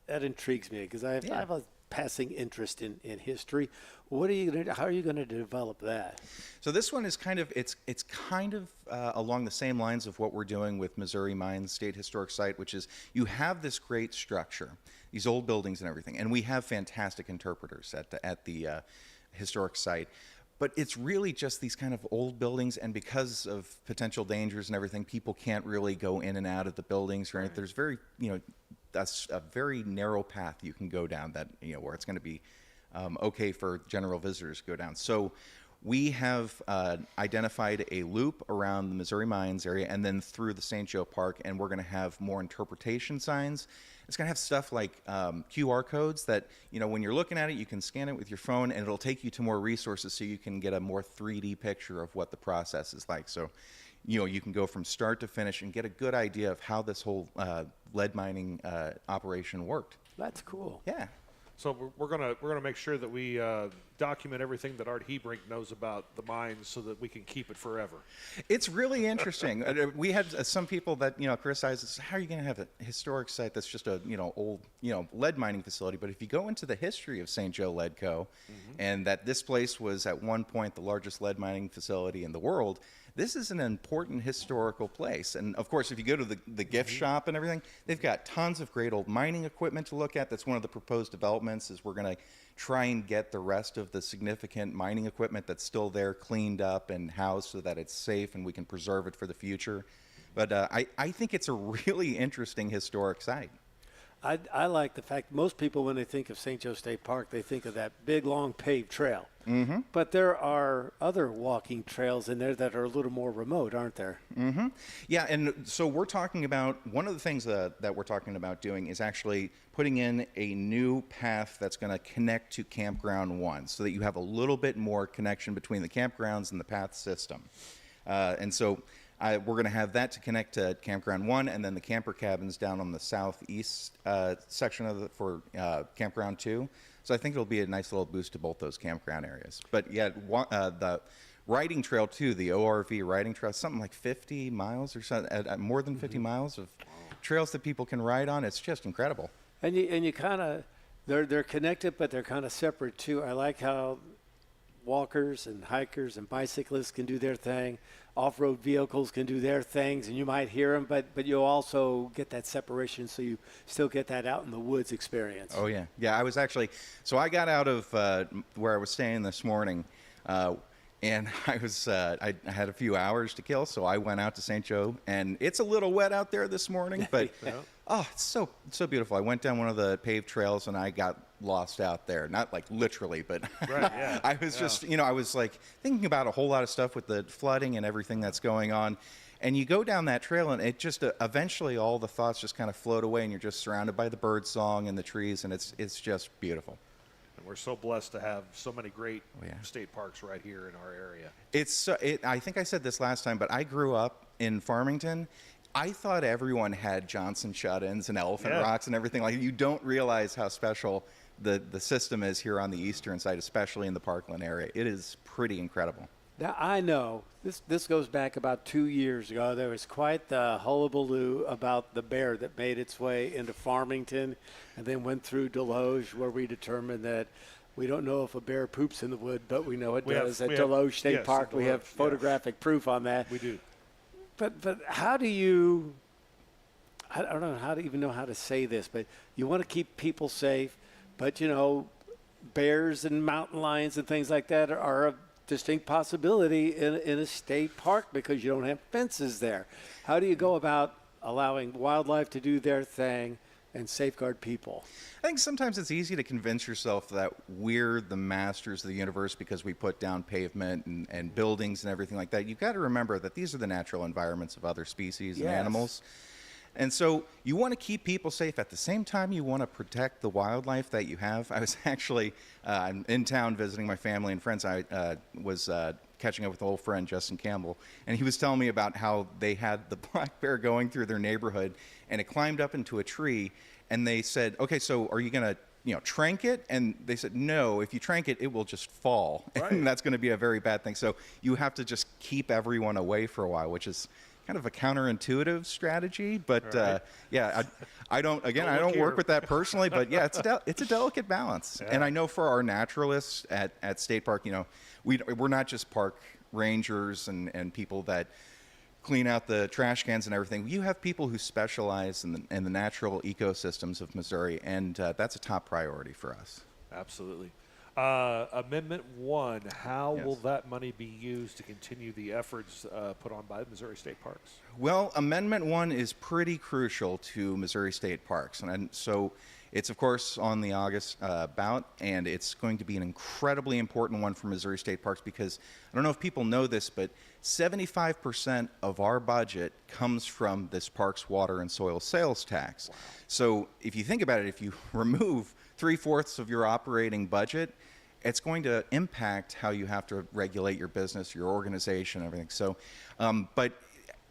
intrigues me because I have a passing interest in history. How are you going to develop that? So this one is it's kind of along the same lines of what we're doing with Missouri Mines State Historic Site, which is you have this great structure, these old buildings and everything, and we have fantastic interpreters at the historic site. But it's really just these kind of old buildings, and because of potential dangers and everything, people can't really go in and out of the buildings. Right? There's that's a very narrow path you can go down that where it's going to be okay for general visitors to go down. So we have identified a loop around the Missouri Mines area and then through the St. Joe Park, and we're going to have more interpretation signs. It's going to have stuff like QR codes that, when you're looking at it, you can scan it with your phone, and it'll take you to more resources so you can get a more 3D picture of what the process is like. So, you can go from start to finish and get a good idea of how this whole lead mining operation worked. That's cool. Yeah. So we're gonna make sure that we document everything that Art Hebrink knows about the mines so that we can keep it forever. It's really interesting. We had some people that criticized us. How are you going to have a historic site that's just a old lead mining facility? But if you go into the history of St. Joe Lead Co. And that this place was at one point the largest lead mining facility in the world, this is an important historical place. And of course, if you go to the gift shop and everything, they've got tons of great old mining equipment to look at. That's one of the proposed developments, is we're going to try and get the rest of the significant mining equipment that's still there cleaned up and housed so that it's safe and we can preserve it for the future. But I think it's a really interesting historic site. I like the fact most people, when they think of St. Joe State Park, they think of that big, long paved trail. Mm-hmm. But there are other walking trails in there that are a little more remote, aren't there? Mm-hmm. Yeah, and so we're talking about, one of the things that we're talking about doing is actually putting in a new path that's going to connect to Campground 1 so that you have a little bit more connection between the campgrounds and the path system. And so we're going to have that to connect to Campground 1, and then the camper cabins down on the southeast section of for Campground 2. So I think it'll be a nice little boost to both those campground areas. But yeah, the riding trail too, the ORV riding trail, something like 50 miles or something, more than 50 miles of trails that people can ride on. It's just incredible. And you kind of, they're connected, but they're kind of separate too. I like how walkers and hikers and bicyclists can do their thing. Off-road vehicles can do their things, and you might hear them, but you'll also get that separation, so you still get that out in the woods experience. Oh, yeah. Yeah, I was actually, so I got out of where I was staying this morning, and I had a few hours to kill, so I went out to St. Joe, and it's a little wet out there this morning, but oh, it's so beautiful. I went down one of the paved trails, and I got lost out there. Not like literally, but right, yeah. I was just, I was like thinking about a whole lot of stuff with the flooding and everything that's going on. And you go down that trail, and it just eventually all the thoughts just kind of float away, and you're just surrounded by the bird song and the trees, and it's just beautiful. And we're so blessed to have so many great state parks right here in our area. I think I said this last time, but I grew up in Farmington. I thought everyone had Johnson shut-ins and Elephant Rocks and everything. Like, you don't realize how special the system is here on the eastern side, especially in the Parkland area. It is pretty incredible. Now, I know this goes back about 2 years ago. There was quite the hullabaloo about the bear that made its way into Farmington and then went through Deloge, where we determined that we don't know if a bear poops in the wood, but we know it does at Deloge State Park. We have photographic proof on that. We do. But how do you – I don't know how to even know how to say this, but you want to keep people safe, but, bears and mountain lions and things like that are a distinct possibility in a state park because you don't have fences there. How do you go about allowing wildlife to do their thing and safeguard people? I think sometimes it's easy to convince yourself that we're the masters of the universe because we put down pavement and buildings and everything like that. You've got to remember that these are the natural environments of other species and animals. And so you want to keep people safe. At the same time, you want to protect the wildlife that you have. I was actually I'm in town visiting my family and friends. I was catching up with an old friend, Justin Campbell, and he was telling me about how they had the black bear going through their neighborhood, and it climbed up into a tree, and they said, okay, so are you going to trank it? And they said, no, if you trank it, it will just fall. Right. And that's going to be a very bad thing. So you have to just keep everyone away for a while, which is, kind of a counterintuitive strategy, but yeah, I don't work with that personally, but yeah, it's a delicate balance. Yeah. And I know for our naturalists at State Park, we're not just park rangers and people that clean out the trash cans and everything. You have people who specialize in the natural ecosystems of Missouri, and that's a top priority for us. Absolutely. Amendment 1, how Yes. will that money be used to continue the efforts put on by Missouri State Parks? Well, Amendment 1 is pretty crucial to Missouri State Parks. And so it's, of course, on the August ballot, and it's going to be an incredibly important one for Missouri State Parks because I don't know if people know this, but 75% of our budget comes from this parks, water, and soil sales tax. Wow. So if you think about it, if you remove 3/4 of your operating budget, it's going to impact how you have to regulate your business, your organization, everything. So, but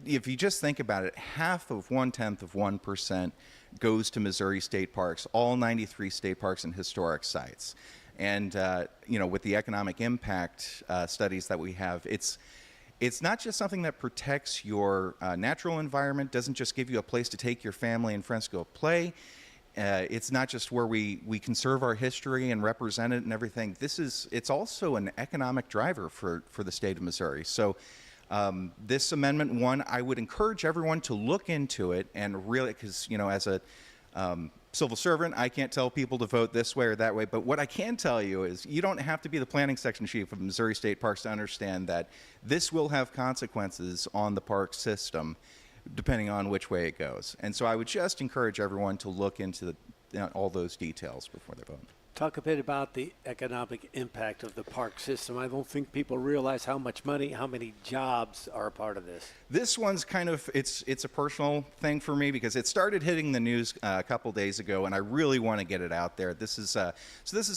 if you just think about it, 0.1% goes to Missouri State Parks, all 93 state parks and historic sites. And, with the economic impact studies that we have, it's not just something that protects your natural environment, doesn't just give you a place to take your family and friends to go play. It's not just where we conserve our history and represent it and everything. It's also an economic driver for the state of Missouri. So this Amendment 1, I would encourage everyone to look into it and really, because, as a civil servant, I can't tell people to vote this way or that way, but what I can tell you is you don't have to be the planning section chief of Missouri State Parks to understand that this will have consequences on the park system depending on which way it goes. And so I would just encourage everyone to look into all those details before they vote. Talk a bit about the economic impact of the park system. I don't think people realize how much money, how many jobs are a part of this. This one's kind of, it's a personal thing for me because it started hitting the news a couple days ago, and I really want to get it out there. This is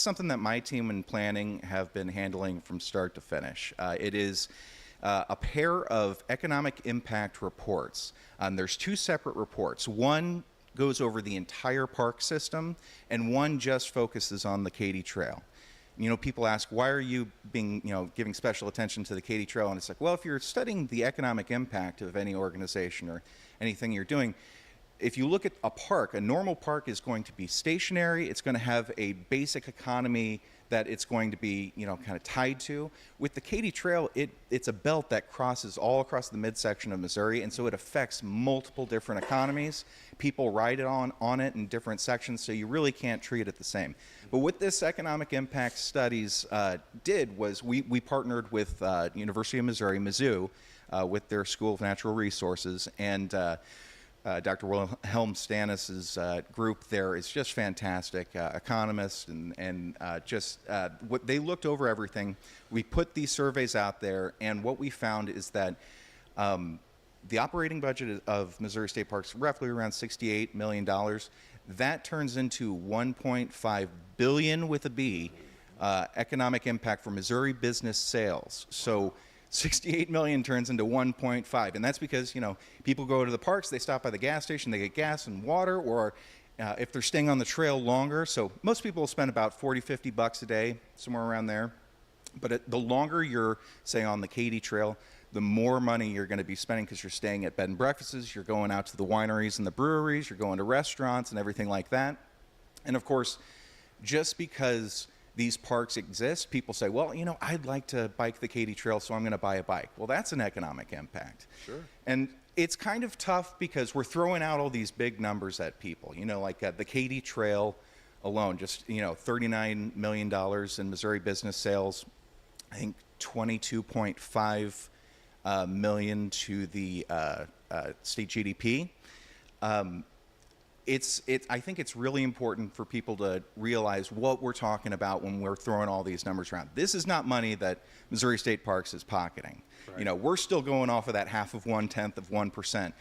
something that my team in planning have been handling from start to finish. It is a pair of economic impact reports. There's 2 separate reports. One goes over the entire park system, and one just focuses on the Katy Trail. People ask, why are you giving special attention to the Katy Trail? And it's like, well, if you're studying the economic impact of any organization or anything you're doing, if you look at a park, a normal park is going to be stationary. It's going to have a basic economy that it's going to be, kind of tied to. With the Katy Trail, it's a belt that crosses all across the midsection of Missouri, and so it affects multiple different economies. People ride it on it in different sections, so you really can't treat it the same. But what this economic impact studies did was we partnered with University of Missouri, Mizzou, with their School of Natural Resources, and Dr. Wilhelm Stannis's group there is just fantastic, economists, and just what they looked over everything. We put these surveys out there, and what we found is that the operating budget of Missouri State Parks roughly around $68 million. That turns into $1.5 billion with a B economic impact for Missouri business sales. So 68 million turns into 1.5, and that's because people go to the parks, they stop by the gas station, they get gas and water, or if they're staying on the trail longer. So most people will spend about $40-50 a day, somewhere around there. But the longer you're, say, on the Katy Trail, the more money you're going to be spending because you're staying at bed and breakfasts, you're going out to the wineries and the breweries, you're going to restaurants and everything like that. And of course, just because these parks exist, people say, well, I'd like to bike the Katy Trail, so I'm going to buy a bike. Well, that's an economic impact. Sure. And it's kind of tough because we're throwing out all these big numbers at people. Like the Katy Trail alone, just, $39 million in Missouri business sales. I think 22.5 million to the state GDP. I think it's really important for people to realize what we're talking about when we're throwing all these numbers around. This is not money that Missouri State Parks is pocketing. Right. We're still going off of that 0.5%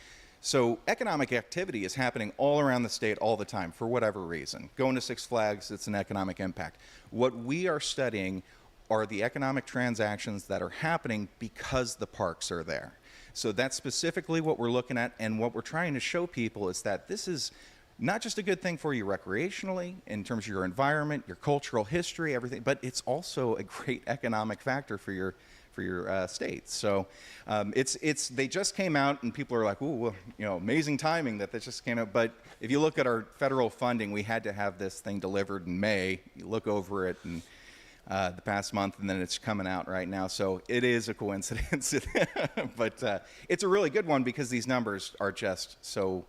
So economic activity is happening all around the state all the time for whatever reason. Going to Six Flags, it's an economic impact. What we are studying are the economic transactions that are happening because the parks are there. So that's specifically what we're looking at, and what we're trying to show people is that this is not just a good thing for you recreationally, in terms of your environment, your cultural history, everything, but it's also a great economic factor for your state. So they just came out, and people are like, "Ooh, well, amazing timing that just came out." But if you look at our federal funding, we had to have this thing delivered in May. You look over it and the past month, and then it's coming out right now. So it is a coincidence, but it's a really good one because these numbers are just so.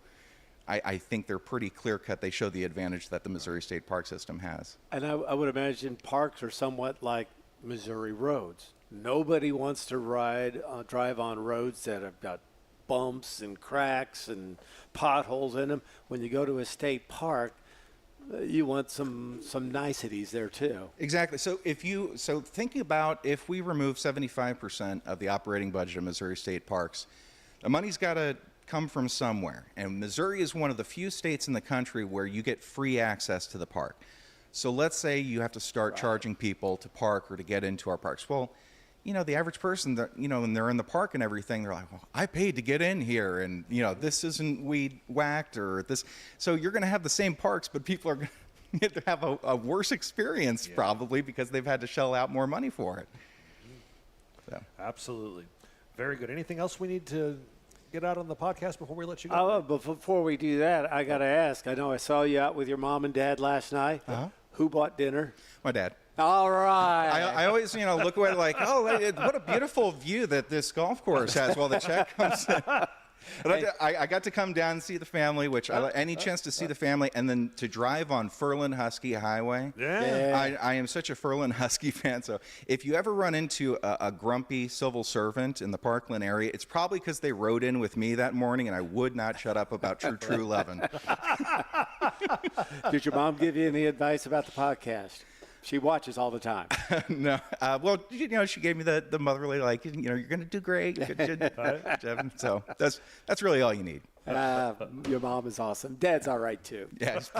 I think they're pretty clear cut. They show the advantage that the Missouri State Park System has. And I would imagine parks are somewhat like Missouri roads. Nobody wants to drive on roads that have got bumps and cracks and potholes in them. When you go to a state park, you want some niceties there too. Exactly. So thinking about if we remove 75% of the operating budget of Missouri State Parks, the money's got to come from somewhere. And Missouri is one of the few states in the country where you get free access to the park. So let's say you have to start charging people to park or to get into our parks. Well, the average person that, when they're in the park and everything, they're like, well, I paid to get in here, and, this isn't weed whacked or this. So you're going to have the same parks, but people are going to have a worse experience probably because they've had to shell out more money for it. So. Absolutely. Very good. Anything else we need to get out on the podcast before we let you go? Oh, but before we do that, I got to ask. I know I saw you out with your mom and dad last night. Uh-huh. Who bought dinner? My dad. All right. I always, look away like, oh, what a beautiful view that this golf course has while the check comes in. But I got to come down and see the family, which any chance to see the family, and then to drive on Furlan Husky Highway. Yeah. I am such a Furlan Husky fan. So if you ever run into a grumpy civil servant in the Parkland area, it's probably because they rode in with me that morning, and I would not shut up about True Lovin'. Did your mom give you any advice about the podcast? She watches all the time. No. Well, she gave me the motherly, like, you're going to do great. Good, Jevin. So that's really all you need. Your mom is awesome. Dad's all right, too. Yes.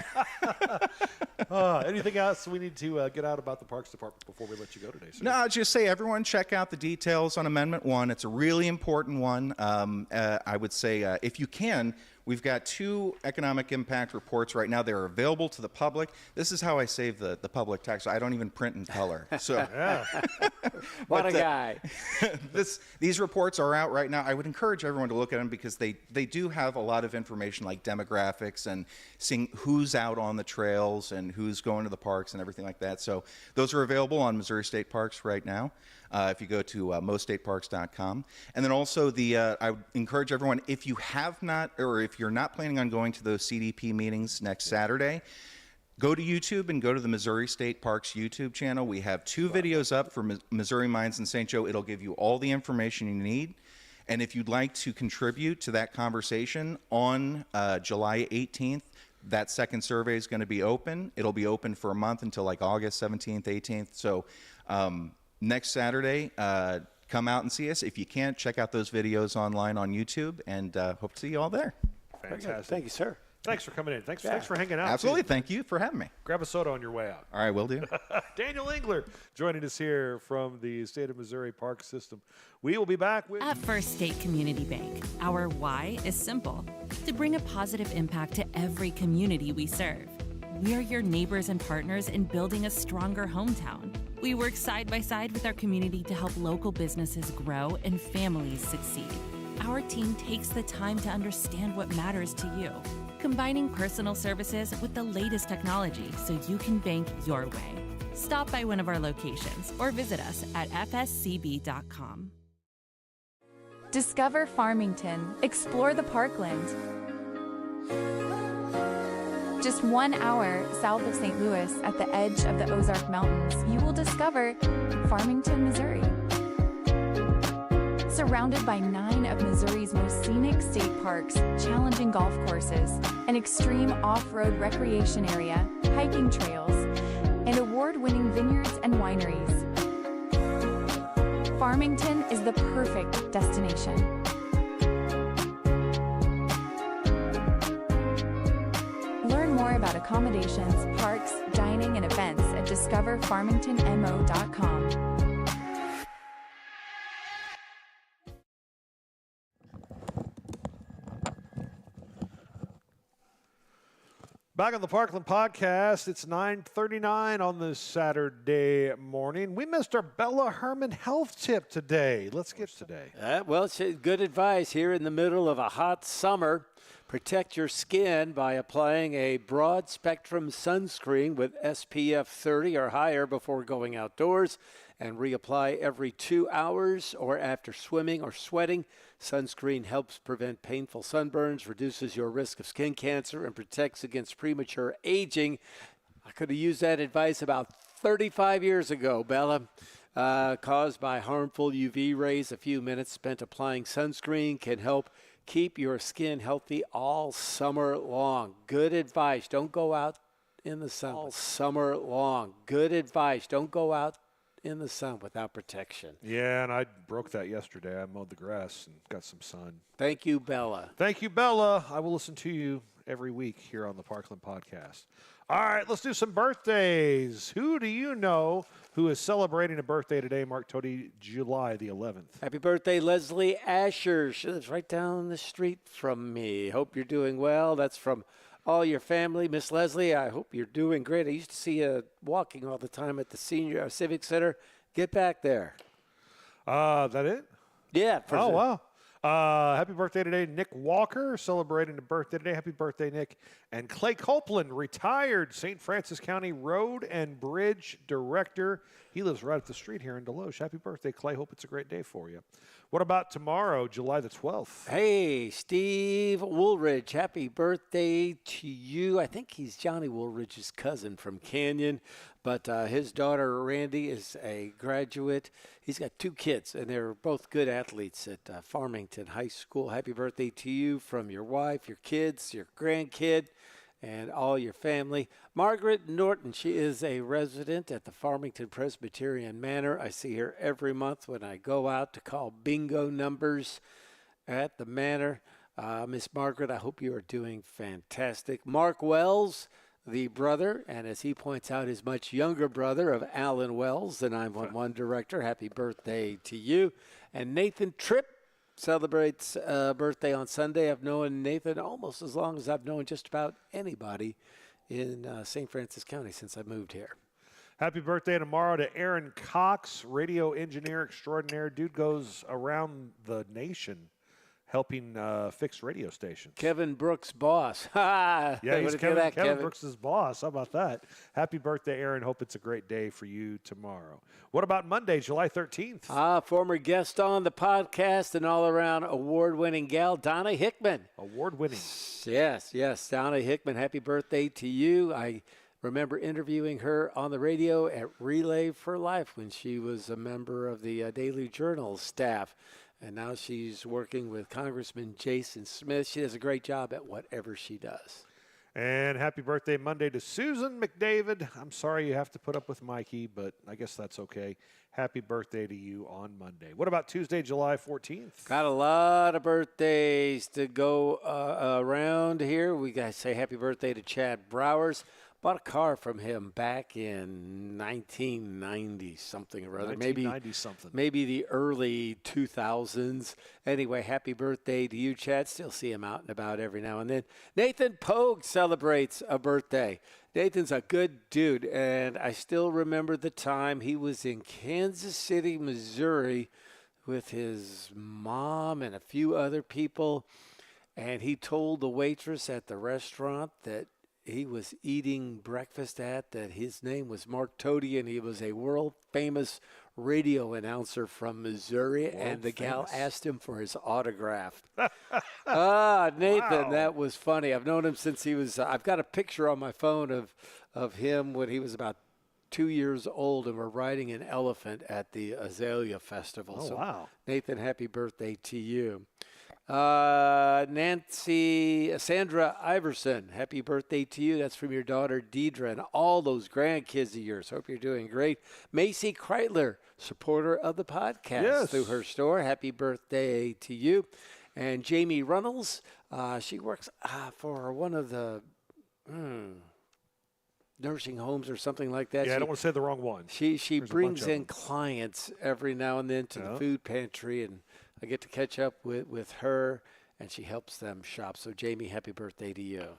Anything else we need to get out about the Parks Department before we let you go today, sir? No, just say everyone check out the details on Amendment 1. It's a really important one. I would say if you can, we've got 2 economic impact reports right now. They're available to the public. This is how I save the public tax. I don't even print in color. So, what a guy. These reports are out right now. I would encourage everyone to look at them because they do have a lot of information like demographics and seeing who's out on the trails and who's going to the parks and everything like that. So those are available on Missouri State Parks right now. If you go to mostateparks.com. And then also I would encourage everyone, if you have not, or if you're not planning on going to those CDP meetings next Saturday, go to YouTube and go to the Missouri State Parks YouTube channel. We have 2 videos up for Missouri Mines in St. Joe. It'll give you all the information you need. And if you'd like to contribute to that conversation on July 18th, that second survey is going to be open. It'll be open for a month until like August 17th, 18th. So next Saturday, come out and see us. If you can't, check out those videos online on YouTube, and hope to see you all there. Fantastic. Thank you, sir. Thanks for coming in. Thanks for hanging out. Absolutely. Too. Thank you for having me. Grab a soda on your way out. All right, will do. Daniel Engler joining us here from the State of Missouri Park System. We will be back with... At First State Community Bank, our why is simple: to bring a positive impact to every community we serve. We are your neighbors and partners in building a stronger hometown. We work side by side with our community to help local businesses grow and families succeed. Our team takes the time to understand what matters to you, combining personal services with the latest technology so you can bank your way. Stop by one of our locations or visit us at fscb.com. Discover Farmington. Explore the Parkland. Just 1 hour south of St. Louis at the edge of the Ozark Mountains, you will discover Farmington, Missouri. Surrounded by 9 of Missouri's most scenic state parks, challenging golf courses, an extreme off-road recreation area, hiking trails, and award-winning vineyards and wineries. Farmington is the perfect destination. Learn more about accommodations, parks, dining, and events at discoverfarmingtonmo.com. Back on the Parkland podcast, it's 9:39 on this Saturday morning. We missed our Bella Herman health tip today. Let's get today. Well, it's good advice here in the middle of a hot summer. Protect your skin by applying a broad spectrum sunscreen with SPF 30 or higher before going outdoors, and reapply every 2 hours or after swimming or sweating. Sunscreen helps prevent painful sunburns, reduces your risk of skin cancer, and protects against premature aging. I could have used that advice about 35 years ago, Bella. Caused by harmful UV rays, a few minutes spent applying sunscreen can help keep your skin healthy all summer long. Good advice. Don't go out in the sun all summer long. Good advice. Don't go out in the sun without protection. Yeah, and I broke that yesterday. I mowed the grass and got some sun. Thank you, Bella. Thank you, Bella. I will listen to you every week here on the Parkland podcast. All right, let's do some birthdays. Who do you know who is celebrating a birthday today, Mark Tody, July the 11th? Happy birthday, Leslie Asher. She lives right down the street from me. Hope you're doing well. That's from all your family. Miss Leslie, I hope you're doing great. I used to see you walking all the time at the Senior Civic Center. Get back there. That it? Yeah. Oh, wow. Happy birthday today, Nick Walker, celebrating a birthday today. Happy birthday, Nick. And Clay Copeland, retired St. Francis County Road and Bridge Director. He lives right up the street here in Deloche. Happy birthday, Clay. Hope it's a great day for you. What about tomorrow, July the 12th? Hey, Steve Woolridge, happy birthday to you. I think he's Johnny Woolridge's cousin from Canyon, but his daughter, Randy, is a graduate. He's got 2 kids, and they're both good athletes at Farmington High School. Happy birthday to you from your wife, your kids, your grandkid, and all your family. Margaret Norton, she is a resident at the Farmington Presbyterian Manor. I see her every month when I go out to call bingo numbers at the Manor. Miss Margaret, I hope you are doing fantastic. Mark Wells, the brother, and as he points out, his much younger brother of Alan Wells, the 911 director. Happy birthday to you. And Nathan Tripp celebrates birthday on Sunday. I've known Nathan almost as long as I've known just about anybody in St. Francis County since I moved here. Happy birthday tomorrow to Aaron Cox, radio engineer extraordinaire. Dude goes around the nation helping fix radio stations. Kevin Brooks' boss. Yeah, he's Kevin Brooks' boss. How about that? Happy birthday, Aaron. Hope it's a great day for you tomorrow. What about Monday, July 13th? Former guest on the podcast and all-around award-winning gal, Donna Hickman. Award-winning. Yes. Donna Hickman, happy birthday to you. I remember interviewing her on the radio at Relay for Life when she was a member of the Daily Journal staff. And now she's working with Congressman Jason Smith. She does a great job at whatever she does. And happy birthday Monday to Susan McDavid. I'm sorry you have to put up with Mikey, but I guess that's okay. Happy birthday to you on Monday. What about Tuesday, July 14th? Got a lot of birthdays to go around here. We got to say happy birthday to Chad Browers. Bought a car from him back in 1990 something or other. 1990 something. Maybe the early 2000s. Anyway, happy birthday to you, Chad. Still see him out and about every now and then. Nathan Pogue celebrates a birthday. Nathan's a good dude, and I still remember the time he was in Kansas City, Missouri with his mom and a few other people, and he told the waitress at the restaurant that he was eating breakfast at, that his name was Mark Tody, and he was a world-famous radio announcer from Missouri, and the gal asked him for his autograph. Nathan, wow. That was funny. I've known him since he was, I've got a picture on my phone of him when he was about 2 years old, and we're riding an elephant at the Azalea Festival. Oh, wow. Nathan, happy birthday to you. Sandra Iverson, happy birthday to you. That's from your daughter Deidre and all those grandkids of yours. Hope you're doing great. Macy Kreitler, supporter of the podcast through her store. Happy birthday to you. And Jamie Runnels, she works for one of the nursing homes or something like that. Yeah, I don't want to say the wrong one. She brings in clients every now and then to the food pantry, and I get to catch up with her, and she helps them shop. So, Jamie, happy birthday to you.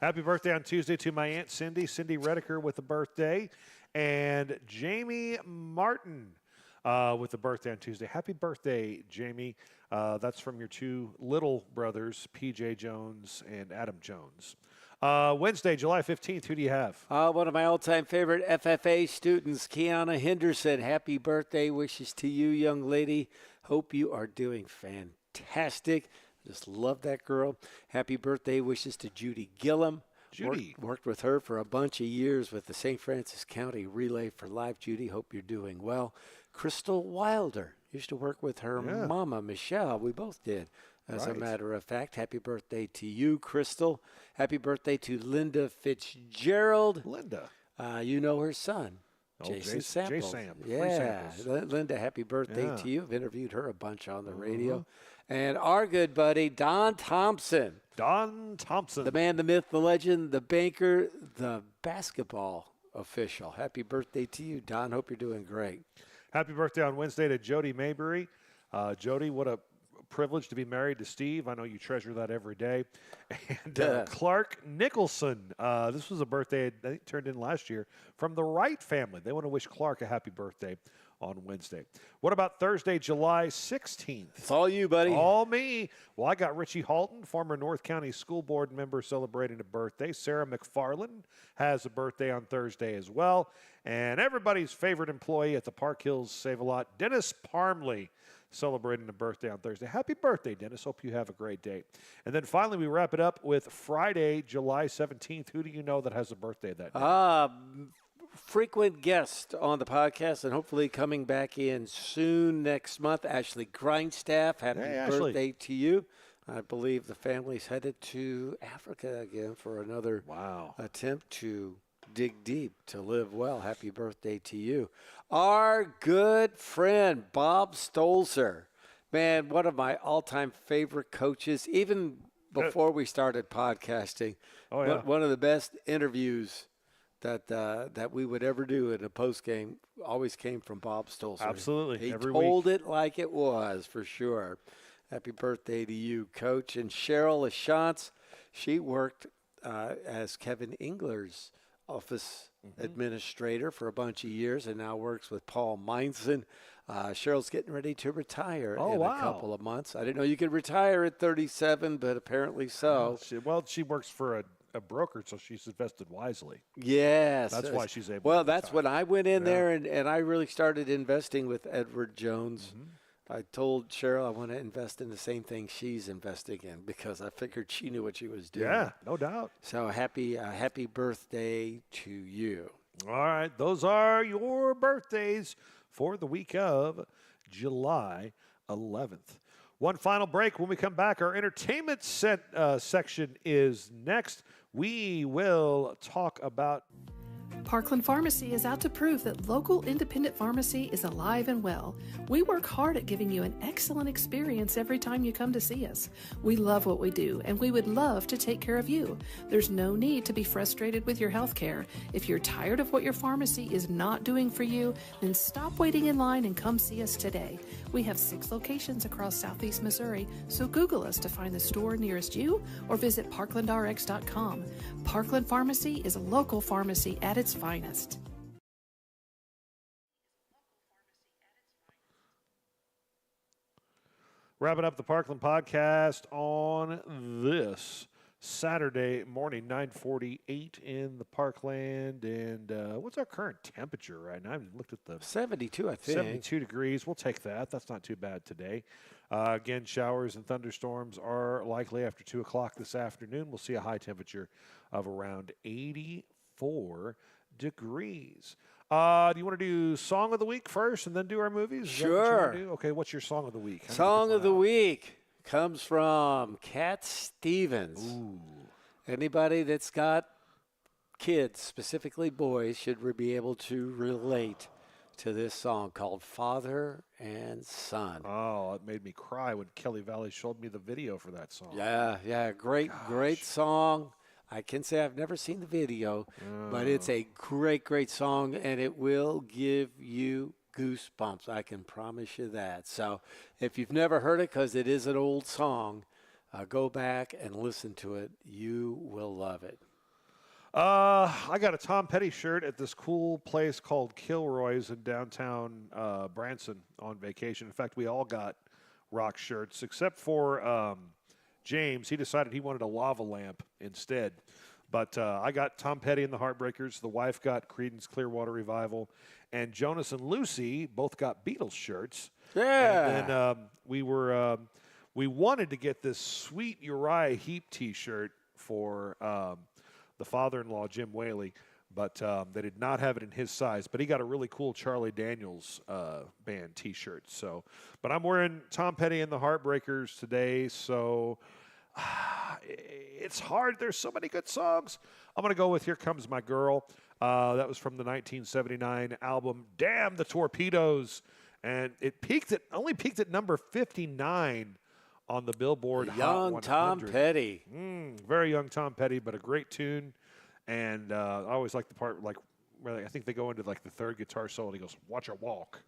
Happy birthday on Tuesday to my Aunt Cindy Rediker with a birthday, and Jamie Martin with a birthday on Tuesday. Happy birthday, Jamie. That's from your two little brothers, P.J. Jones and Adam Jones. Wednesday, July 15th, who do you have? One of my all-time favorite FFA students, Kiana Henderson. Happy birthday wishes to you, young lady. Hope you are doing fantastic. Just love that girl. Happy birthday wishes to Judy Gillum. Judy. Worked with her for a bunch of years with the St. Francis County Relay for Life. Judy, hope you're doing well. Crystal Wilder. Used to work with her mama, Michelle. We both did. As a matter of fact, happy birthday to you, Crystal. Happy birthday to Linda Fitzgerald. Linda. You know her son, Jason Samples. Yeah, Linda, happy birthday to you. I've interviewed her a bunch on the radio. And our good buddy, Don Thompson. Don Thompson. The man, the myth, the legend, the banker, the basketball official. Happy birthday to you, Don. Hope you're doing great. Happy birthday on Wednesday to Jody Maybury. Jody, what a privilege to be married to Steve. I know you treasure that every day. And Clark Nicholson. This was a birthday I think turned in last year from the Wright family. They want to wish Clark a happy birthday on Wednesday. What about Thursday, July 16th? It's all you, buddy. All me. Well, I got Richie Halton, former North County School Board member, celebrating a birthday. Sarah McFarland has a birthday on Thursday as well. And everybody's favorite employee at the Park Hills Save-A-Lot, Dennis Parmley, celebrating a birthday on Thursday. Happy birthday, Dennis. Hope you have a great day. And then finally, we wrap it up with Friday, July 17th. Who do you know that has a birthday that day? Frequent guest on the podcast and hopefully coming back in soon next month. Ashley Grindstaff, happy birthday to you. I believe the family's headed to Africa again for another attempt to dig deep, to live well. Happy birthday to you. Our good friend, Bob Stolzer. Man, one of my all-time favorite coaches, even before we started podcasting. One of the best interviews that we would ever do in a post game always came from Bob Stolzer. Absolutely. He told it like it was, for sure. Happy birthday to you, Coach. And Cheryl Lachance, she worked as Kevin Engler's office administrator for a bunch of years and now works with Paul Meinson. Cheryl's getting ready to retire in a couple of months. I didn't know you could retire at 37, but apparently so. She works for a broker, so she's invested wisely. Yes. That's why she's able Well, to that's retire. when I went in there and I really started investing with Edward Jones. I told Cheryl I want to invest in the same thing she's investing in because I figured she knew what she was doing. Yeah, no doubt. So happy birthday to you. All right, those are your birthdays for the week of July 11th. One final break. When we come back, our entertainment section is next. We will talk about... Parkland Pharmacy is out to prove that local independent pharmacy is alive and well. We work hard at giving you an excellent experience every time you come to see us. We love what we do, and we would love to take care of you. There's no need to be frustrated with your health care. If you're tired of what your pharmacy is not doing for you, then stop waiting in line and come see us today. We have 6 locations across Southeast Missouri, so Google us to find the store nearest you or visit parklandrx.com. Parkland Pharmacy is a local pharmacy at its finest. Wrapping up the Parkland podcast on this Saturday morning, 9:48 in the Parkland. And what's our current temperature right now? I haven't looked at the 72, I think. 72 degrees. We'll take that. That's not too bad today. Again, showers and thunderstorms are likely after 2 o'clock this afternoon. We'll see a high temperature of around 84 degrees. Do you want to do Song of the Week first and then do our movies? Is that what you Sure. want to do? Okay, what's your Song of the Week? Song of the week comes from Cat Stevens. Ooh. Anybody that's got kids, specifically boys, should be able to relate to this song called Father and Son. Oh, it made me cry when Kelly Valley showed me the video for that song. Yeah, great song. I can say I've never seen the video, but it's a great song, and it will give you goosebumps. I can promise you that. So if you've never heard it, because it is an old song, go back and listen to it. You will love it. I got a Tom Petty shirt at this cool place called Kilroy's in downtown Branson on vacation. In fact, we all got rock shirts except for James. He decided he wanted a lava lamp instead. But I got Tom Petty and the Heartbreakers. The wife got Creedence Clearwater Revival. And Jonas and Lucy both got Beatles shirts. Yeah. And then we wanted to get this sweet Uriah Heep T-shirt for the father-in-law, Jim Whaley. But they did not have it in his size. But he got a really cool Charlie Daniels band T-shirt. So, but I'm wearing Tom Petty and the Heartbreakers today. So it's hard. There's so many good songs. I'm going to go with Here Comes My Girl. That was from the 1979 album Damn the Torpedoes. And it only peaked at number 59 on the Billboard Hot 100. Young Tom Petty. Very young Tom Petty, but a great tune. And I always like the part where I think they go into like the third guitar solo and he goes, "Watch her walk."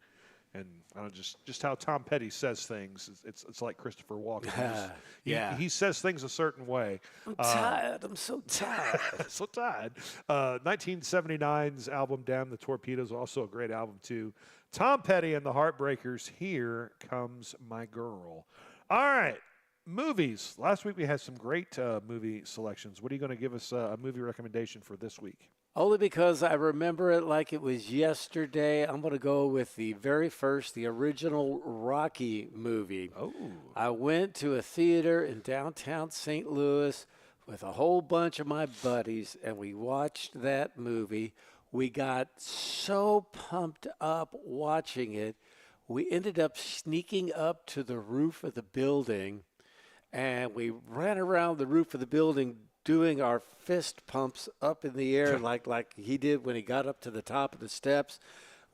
And I don't just how Tom Petty says things. It's like Christopher Walken. Yeah. He says things a certain way. I'm tired. I'm so tired. So tired. 1979's album Damn the Torpedoes, also a great album too. Tom Petty and the Heartbreakers, Here Comes My Girl. All right, movies. Last week we had some great movie selections. What are you going to give us a movie recommendation for this week? Only because I remember it like it was yesterday. I'm going to go with the original Rocky movie. Oh. I went to a theater in downtown St. Louis with a whole bunch of my buddies, and we watched that movie. We got so pumped up watching it, we ended up sneaking up to the roof of the building, and we ran around the roof of the building doing our fist pumps up in the air like he did when he got up to the top of the steps.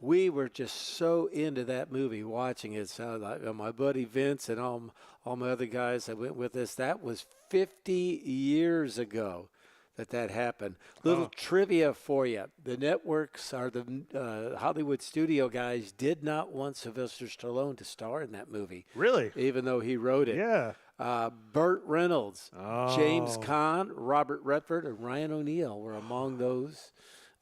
We were just so into that movie watching it. So my buddy Vince and all my other guys that went with us, that was 50 years ago that happened. Little trivia for you. The networks or the Hollywood studio guys did not want Sylvester Stallone to star in that movie. Really? Even though he wrote it. Yeah. Burt Reynolds, James Caan, Robert Redford, and Ryan O'Neal were among those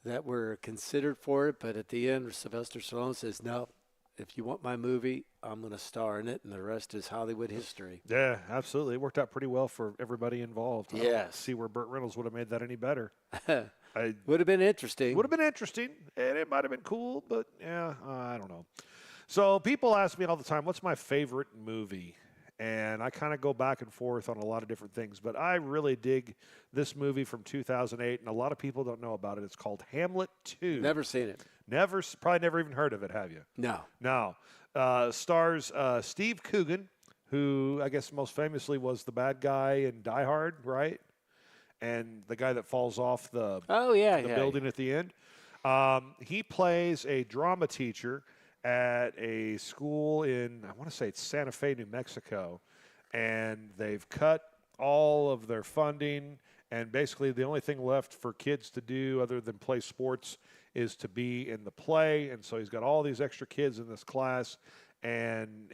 that were considered for it. But at the end, Sylvester Stallone says, "No, if you want my movie, I'm going to star in it, and the rest is Hollywood history." Yeah, absolutely. It worked out pretty well for everybody involved. I don't Yes. see where Burt Reynolds would have made that any better. Would have been interesting. Would have been interesting, and it might have been cool, but yeah, I don't know. So people ask me all the time, what's my favorite movie? And I kind of go back and forth on a lot of different things, but I really dig this movie from 2008, and a lot of people don't know about it. It's called Hamlet 2. Never seen it. Probably never even heard of it, have you? No. No. Stars Steve Coogan, who I guess most famously was the bad guy in Die Hard, right? And the guy that falls off the building at the end. He plays a drama teacher at a school in, I want to say it's Santa Fe, New Mexico, and they've cut all of their funding, and basically the only thing left for kids to do other than play sports is to be in the play, and so he's got all these extra kids in this class, and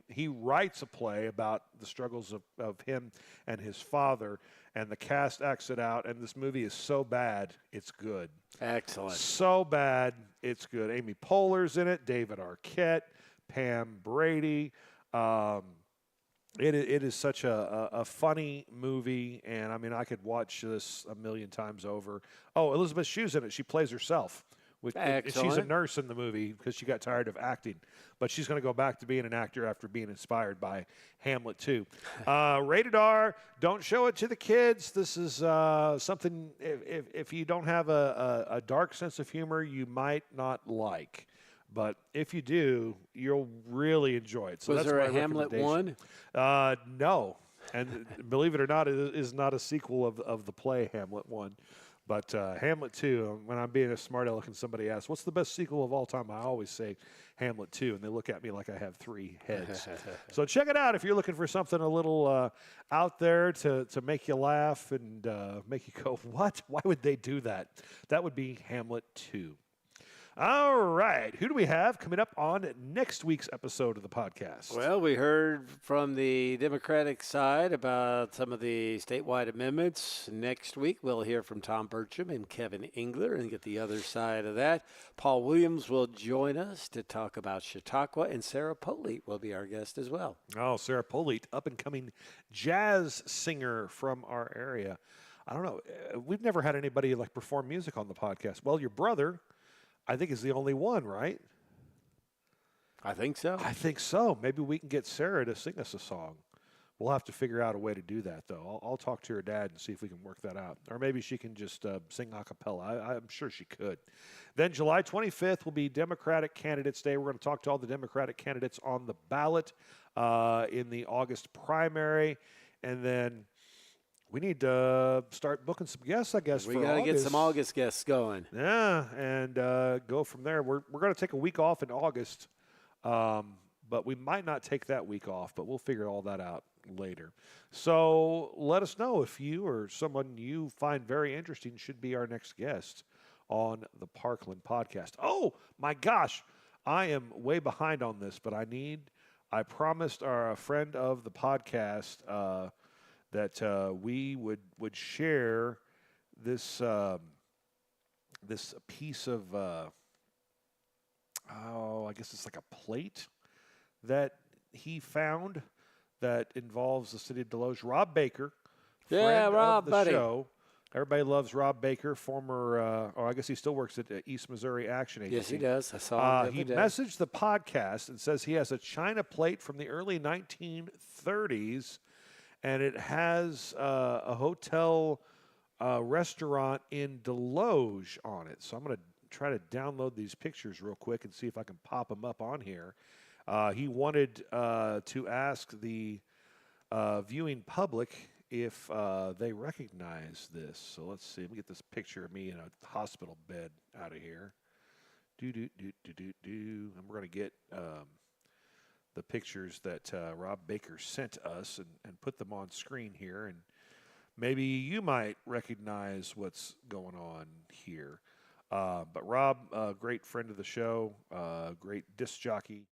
he writes a play about the struggles of him and his father, and the cast acts it out, and this movie is so bad, it's good. Excellent. So bad, it's good. Amy Poehler's in it, David Arquette, Pam Brady. It is such a funny movie, and I mean, I could watch this a million times over. Oh, Elizabeth Shue's in it. She plays herself. She's a nurse in the movie because she got tired of acting, but she's going to go back to being an actor after being inspired by Hamlet 2. Rated R, don't show it to the kids. This is something, if you don't have a dark sense of humor, you might not like. But if you do, you'll really enjoy it. So was that's there my a Hamlet 1? No. And believe it or not, it is not a sequel of the play Hamlet 1. But Hamlet 2, when I'm being a smart aleck and somebody asks, what's the best sequel of all time? I always say Hamlet 2, and they look at me like I have 3 heads. So check it out if you're looking for something a little out there to make you laugh and make you go, what? Why would they do that? That would be Hamlet 2. All right. Who do we have coming up on next week's episode of the podcast? Well, we heard from the Democratic side about some of the statewide amendments. Next week, we'll hear from Tom Burcham and Kevin Engler and get the other side of that. Paul Williams will join us to talk about Chautauqua, and Sarah Polite will be our guest as well. Oh, Sarah Polite, up-and-coming jazz singer from our area. I don't know. We've never had anybody like perform music on the podcast. Well, your brother, I think, is the only one, right? I think so. I think so. Maybe we can get Sarah to sing us a song. We'll have to figure out a way to do that, though. I'll talk to her dad and see if we can work that out. Or maybe she can just sing a cappella. I'm sure she could. Then July 25th will be Democratic Candidates Day. We're going to talk to all the Democratic candidates on the ballot in the August primary. And then we need to start booking some guests, I guess, We for got to get August. some August guests going. Yeah, and go from there. We're going to take a week off in August, but we might not take that week off, but we'll figure all that out later. So let us know if you or someone you find very interesting should be our next guest on the Parkland podcast. Oh, my gosh. I am way behind on this, but I promised our friend of the podcast that we would share this this piece of I guess it's like a plate that he found that involves the city of Deloge. Rob Baker, Yeah, friend Rob, of the buddy. show. Everybody loves Rob Baker, former, or I guess he still works at East Missouri Action Agency. Yes, he does. I saw him the He other day. messaged the podcast and says he has a china plate from the early 1930s, and it has a hotel restaurant in Deloge on it. So I'm going to try to download these pictures real quick and see if I can pop them up on here. He wanted to ask the viewing public if they recognize this. So let's see. Let me get this picture of me in a hospital bed out of here. And we're going to get the pictures that Rob Baker sent us and put them on screen here. And maybe you might recognize what's going on here. But Rob, great friend of the show, great disc jockey.